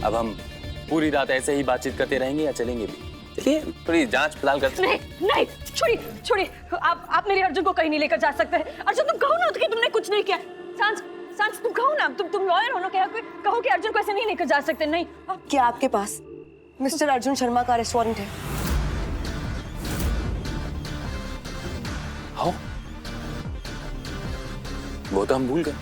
अब हम पूरी रात ऐसे ही बातचीत करते रहेंगे या चलेंगे भी? चलिए थोड़ी जांच पड़ताल करते हैं। नहीं, छोड़िए। आप मेरे अर्जुन को कहीं नहीं लेकर जा सकते। अर्जुन, तुम कहो ना कि तुमने कुछ नहीं किया। सांच तुम कहो ना, तुम लॉयर हो ना, कहो कि अर्जुन को ऐसे नहीं लेकर जा सकते। नहीं। क्या आपके पास मिस्टर अर्जुन शर्मा का रेस्टोरेंट है? हाँ, वो तो हम भूल गए।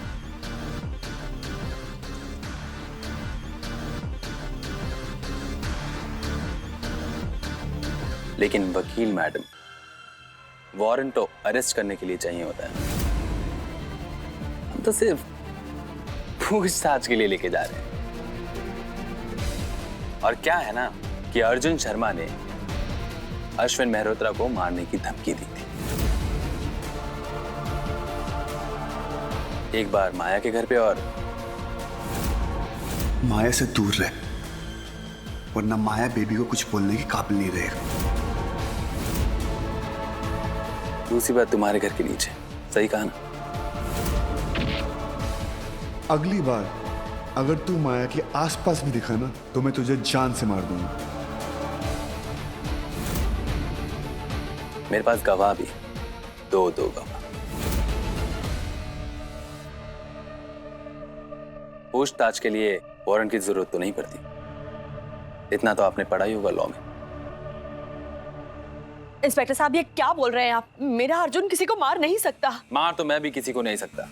लेकिन वकील मैडम, वारंट तो अरेस्ट करने के लिए चाहिए होता है। हम तो सिर्फ पूछताछ के लिए लेके जा रहे हैं। और क्या है ना कि अर्जुन शर्मा ने अश्विन मेहरोत्रा को मारने की धमकी दी थी। एक बार माया के घर पे और माया से दूर रहे, वरना माया बेबी को कुछ बोलने के काबिल नहीं रहेगा। दूसरी बात तुम्हारे घर के नीचे। सही कहा ना? अगली बार अगर तू माया के आसपास भी दिखा ना तो मैं तुझे जान से मार दूंगा। मेरे पास गवाह भी, दो गवाह। पूछताछ के लिए वारंट की जरूरत तो नहीं पड़ती। इतना तो आपने पढ़ा ही होगा लॉ में। इंस्पेक्टर साहब, ये क्या बोल रहे हैं आप? मेरा अर्जुन किसी को मार नहीं सकता। मार तो मैं भी किसी को नहीं सकता,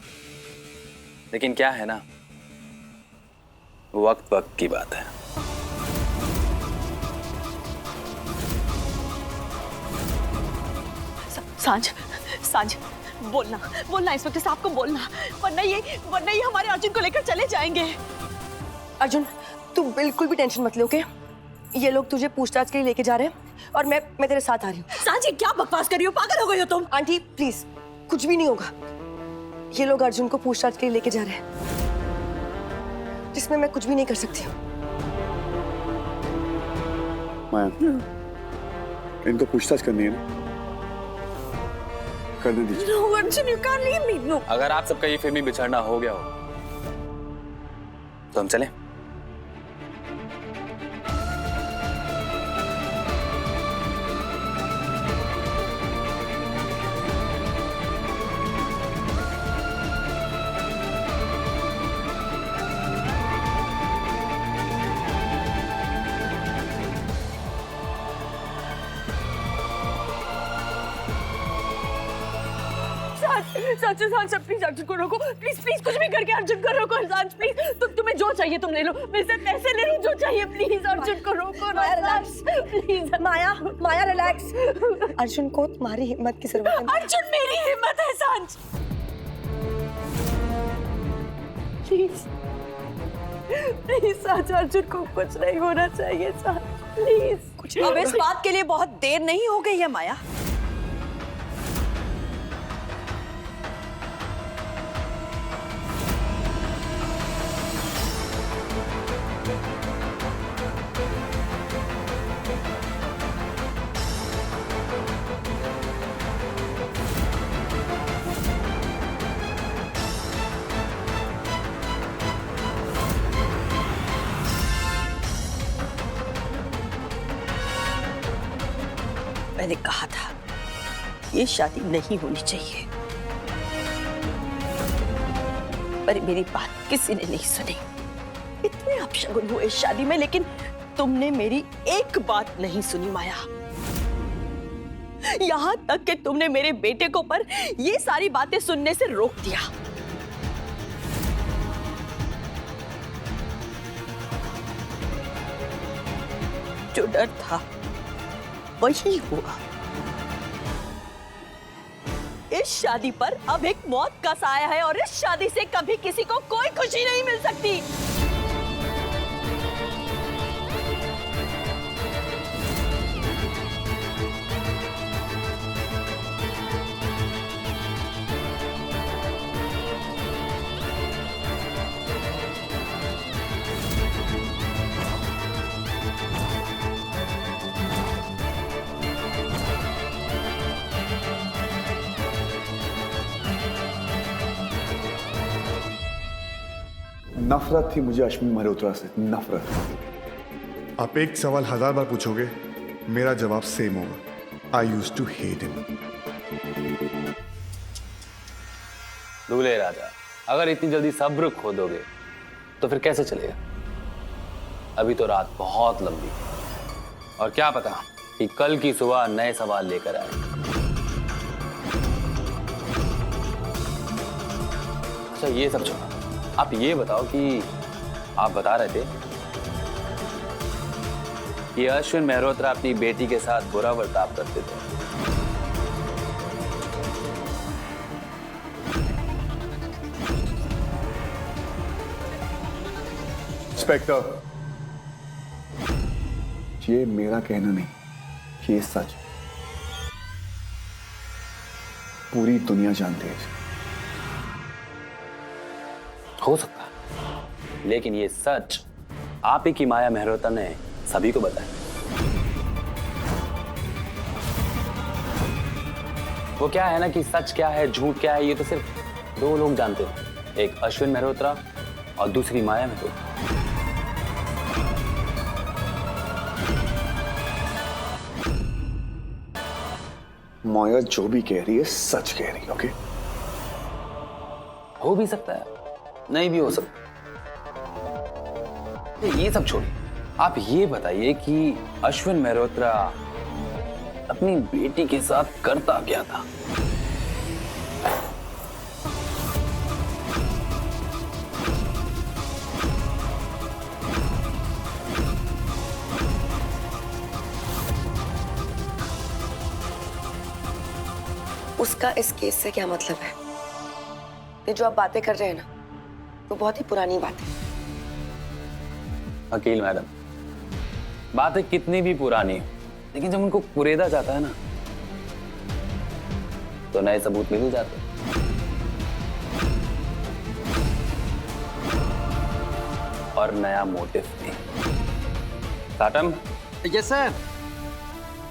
लेकिन क्या है ना, वक्त की बात है। सांझ बोलना इंस्पेक्टर साहब को बोलना, वरना ये हमारे अर्जुन को लेकर चले जाएंगे। अर्जुन, तू बिल्कुल भी टेंशन मत ले, ओके? ये लोग तुझे पूछताछ के लिए लेके जा रहे हैं और मैं तेरे साथ आ रही हूँ। सांझ, क्या बकवास कर रही हो? पागल हो गई हो तुम? आंटी प्लीज, कुछ भी नहीं होगा। ये लोग अर्जुन को पूछताछ के लिए लेके जा रहे हैं, जिसमें मैं कुछ भी नहीं कर सकती हूँ। माया, इनको पूछताछ करनी है ना, करने दीजिए। No, Arjun, you can't leave me. No. अगर आप सबका ये फिल्मी बिछड़ना हो गया हो तो हम चलें? सांझ, प्लीज अर्जुन को रोको। प्लीज कुछ भी करके अर्जुन को रोको। सांझ प्लीज, तुम्हें जो चाहिए तुम ले लो, मेरे से पैसे ले लो, जो चाहिए। प्लीज अर्जुन को रोको। Maya relax, please. Maya relax. Arjun को तुम्हारी हिम्मत की जरूरत है। अर्जुन मेरी हिम्मत है सांझ। प्लीज सांझ, अर्जुन को कुछ नहीं होना चाहिए सांझ, प्लीज। अब इस बात के लिए बहुत देर नहीं हो गई है माया? मैंने कहा था ये शादी नहीं होनी चाहिए, पर मेरी बात किसी ने नहीं सुनी। इतने अपशगुन हुए इस शादी में, लेकिन तुमने मेरी एक बात नहीं सुनी माया। यहां तक कि तुमने मेरे बेटे को पर ये सारी बातें सुनने से रोक दिया। जो डर था वही हुआ। इस शादी पर अब एक मौत का साया है और इस शादी से कभी किसी को कोई खुशी नहीं मिल सकती। नफरत थी मुझे अश्विनी मल्होत्रा से, नफरत। आप एक सवाल 1000 बार पूछोगे, मेरा जवाब सेम होगा। I used to hate him. दूल्हे राजा, अगर इतनी जल्दी सब्र खो दोगे तो फिर कैसे चलेगा? अभी तो रात बहुत लंबी है और क्या पता कि कल की सुबह नए सवाल लेकर आए। अच्छा ये सब छोड़ो, आप ये बताओ कि आप बता रहे थे कि अश्विन मेहरोत्रा अपनी बेटी के साथ बुरा बर्ताव करते थे। इंस्पेक्टर, ये मेरा कहना नहीं, ये सच। पूरी दुनिया जानती है। हो सकता है, लेकिन ये सच आप ही की माया मेहरोत्रा ने सभी को बताया। वो क्या है ना कि सच क्या है झूठ क्या है ये तो सिर्फ दो लोग जानते हैं, एक अश्विन मेहरोत्रा और दूसरी माया मेहरोत्रा। माया जो भी कह रही है सच कह रही है। ओके, हो भी सकता है, नहीं भी हो सकता। ये सब छोड़िए, आप ये बताइए कि अश्विन मेहरोत्रा अपनी बेटी के साथ करता क्या था? उसका इस केस से क्या मतलब है? ये जो आप बातें कर रहे हैं ना, वो बहुत ही पुरानी बात है। वकील मैडम, बातें कितनी भी पुरानी हो, लेकिन जब उनको कुरेदा जाता है ना, तो नए सबूत मिल जाते हैं। और नया मोटिव भी। साटम? Yes sir.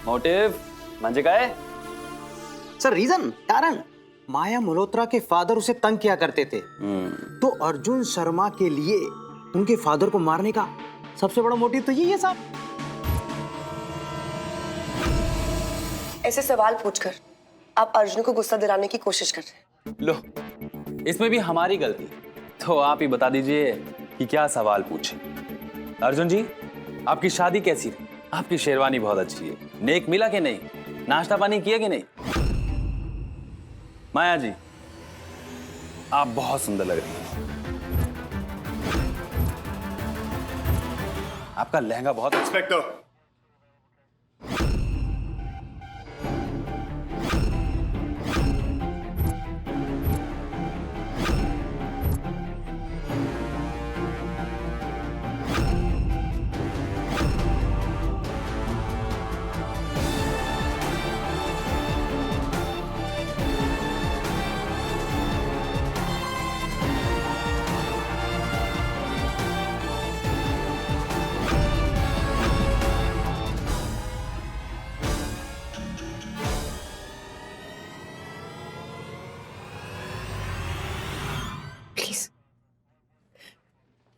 मोटिव म्हणजे काय? सर रीजन, कारण माया मल्होत्रा के फादर उसे तंग किया करते थे, तो अर्जुन शर्मा के लिए उनके फादर को मारने का सबसे बड़ा मोटिव तो यही है साहब। ऐसे सवाल पूछकर आप अर्जुन को गुस्सा दिलाने की कोशिश कर रहे हैं। लो, इसमें भी हमारी गलती, तो आप ही बता दीजिए कि क्या सवाल पूछे। अर्जुन जी, आपकी शादी कैसी रही? आपकी शेरवानी बहुत अच्छी है, नेक मिला कि नहीं? नाश्ता पानी किया कि नहीं? माया जी, आप बहुत सुंदर लग रही हैं। आपका लहंगा बहुत। इंस्पेक्टर,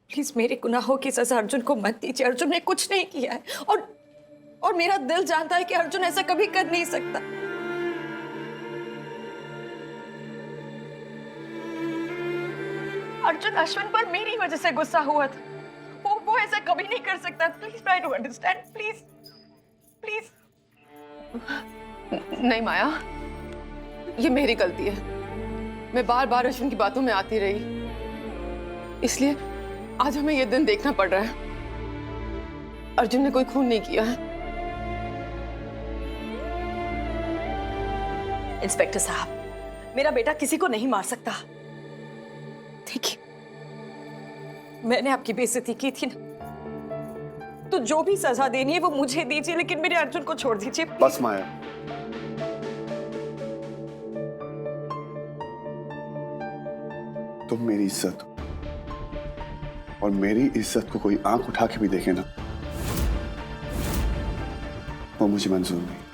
प्लीज मेरे गुनाहों की सजा अर्जुन को मत दीजिए। अर्जुन ने कुछ नहीं किया है और मेरा दिल जानता है कि अर्जुन ऐसा कभी कर नहीं सकता। अर्जुन अश्विन पर मेरी वजह से गुस्सा हुआ था। वो ऐसा कभी नहीं कर सकता। Please try to understand, please please. नहीं माया, ये मेरी गलती है। मैं बार बार अश्विन की बातों में आती रही, इसलिए आज हमें ये दिन देखना पड़ रहा है। अर्जुन ने कोई खून नहीं किया है। इंस्पेक्टर साहब, मेरा बेटा किसी को नहीं मार सकता। देखिए, मैंने आपकी बेइज्जती की थी ना, तो जो भी सजा देनी है वो मुझे दीजिए, लेकिन मेरे अर्जुन को छोड़ दीजिए। बस माया, तुम मेरी इज्जत हो, और मेरी इज्जत को कोई आंख उठा के भी देखे ना, वो मुझे मंजूर नहीं।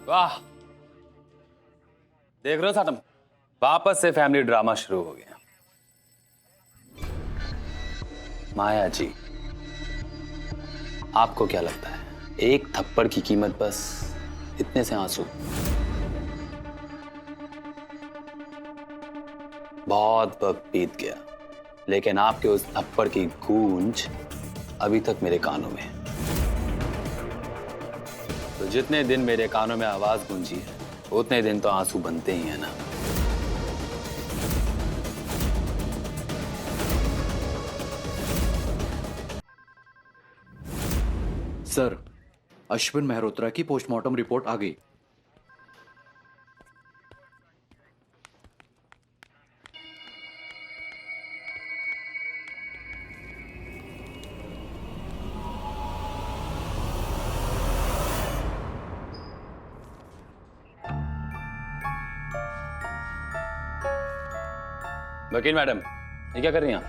वाह, देख रहे हो साटम, वापस से फैमिली ड्रामा शुरू हो गया। माया जी, आपको क्या लगता है एक थप्पड़ की कीमत बस इतने से आंसू? बहुत वक्त बीत गया, लेकिन आपके उस थप्पड़ की गूंज अभी तक मेरे कानों में है। तो जितने दिन मेरे कानों में आवाज गूंजी है, उतने दिन तो आंसू बनते ही हैं ना। सर, अश्विन मेहरोत्रा की पोस्टमार्टम रिपोर्ट आ गई। वकील मैडम, ये क्या कर रही हैं आप?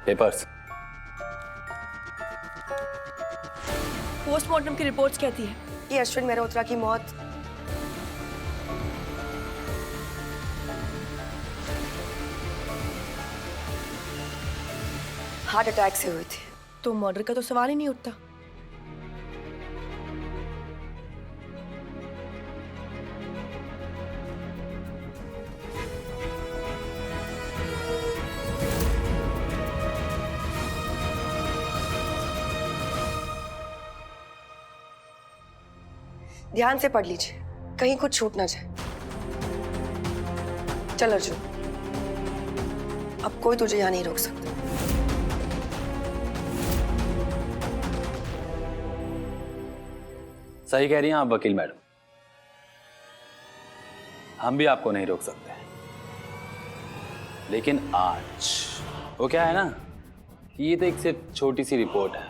पेपर्स। पोस्टमार्टम की रिपोर्ट्स कहती है कि अश्विन मेहरोत्रा की मौत हार्ट अटैक से हुई थी। तो मर्डर का तो सवाल ही नहीं उठता। ध्यान से पढ़ लीजिए, कहीं कुछ छूट ना जाए। चल अर्जुन, अब कोई तुझे यहां नहीं रोक सकता। सही कह रही हैं आप वकील मैडम, हम भी आपको नहीं रोक सकते। लेकिन आज वो क्या है ना, ये तो एक सिर्फ छोटी सी रिपोर्ट है,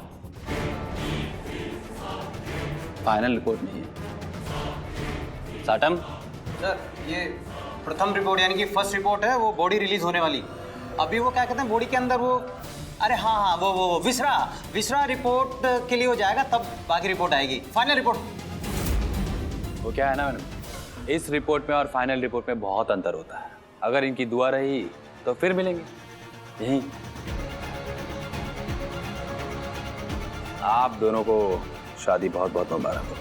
फाइनल रिपोर्ट नहीं है। साटम सर, ये प्रथम रिपोर्ट यानी कि फर्स्ट रिपोर्ट है, वो बॉडी रिलीज होने वाली। अभी वो क्या कहते हैं, बॉडी के अंदर वो, अरे हाँ, वो विसरा रिपोर्ट के लिए हो जाएगा, तब बाकी रिपोर्ट आएगी, फाइनल रिपोर्ट। वो क्या है ना मैडम, इस रिपोर्ट में और फाइनल रिपोर्ट में बहुत अंतर होता है। अगर इनकी दुआ रही तो फिर मिलेंगे यहीं। आप दोनों को शादी बहुत बहुत मुबारक हो।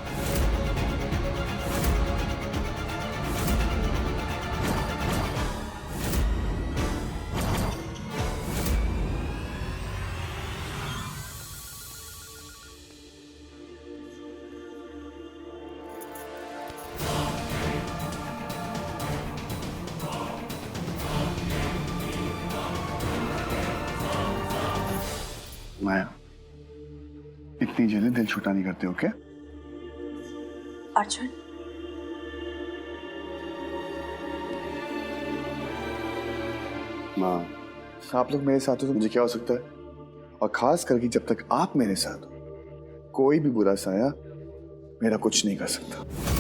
माया, इतनी जल्दी दिल छोटा नहीं करते हो क्या? अर्जुन, माँ, आप लोग मेरे साथ हो तो मुझे क्या हो सकता है? और खास करके जब तक आप मेरे साथ हो, कोई भी बुरा साया मेरा कुछ नहीं कर सकता।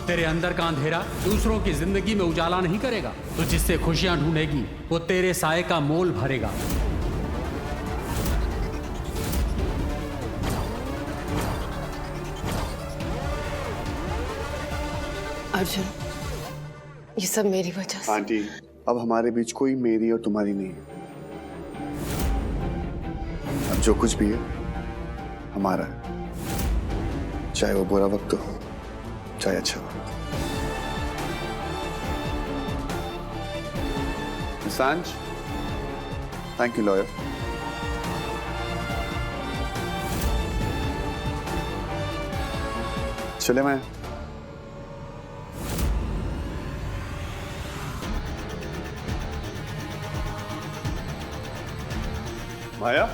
तेरे अंदर का अंधेरा दूसरों की जिंदगी में उजाला नहीं करेगा, तो जिससे खुशियां ढूंढेगी वो तेरे साए का मोल भरेगा। अर्जुन, ये सब मेरी वजह से। आंटी, अब हमारे बीच कोई मेरी और तुम्हारी नहीं है। अब जो कुछ भी है हमारा है, चाहे वो बुरा वक्त हो चाहे अच्छा वक्त। सांझ, थैंक यू लॉयर। चले मैं। माया,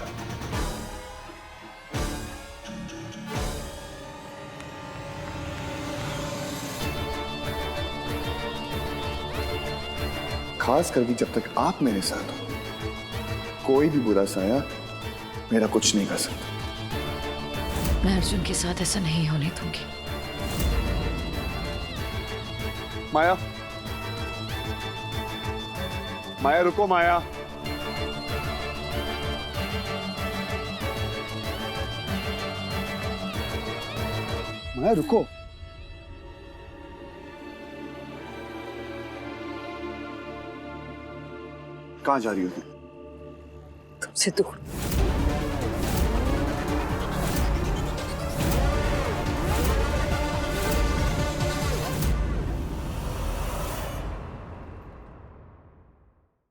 खास करके जब तक आप मेरे साथ हो, कोई भी बुरा साया मेरा कुछ नहीं कर सकता। मैं अर्जुन के साथ ऐसा नहीं होने दूंगी। माया, माया रुको, माया। माया रुको। कहाँ जा रही हो तुम? तुमसे दूर।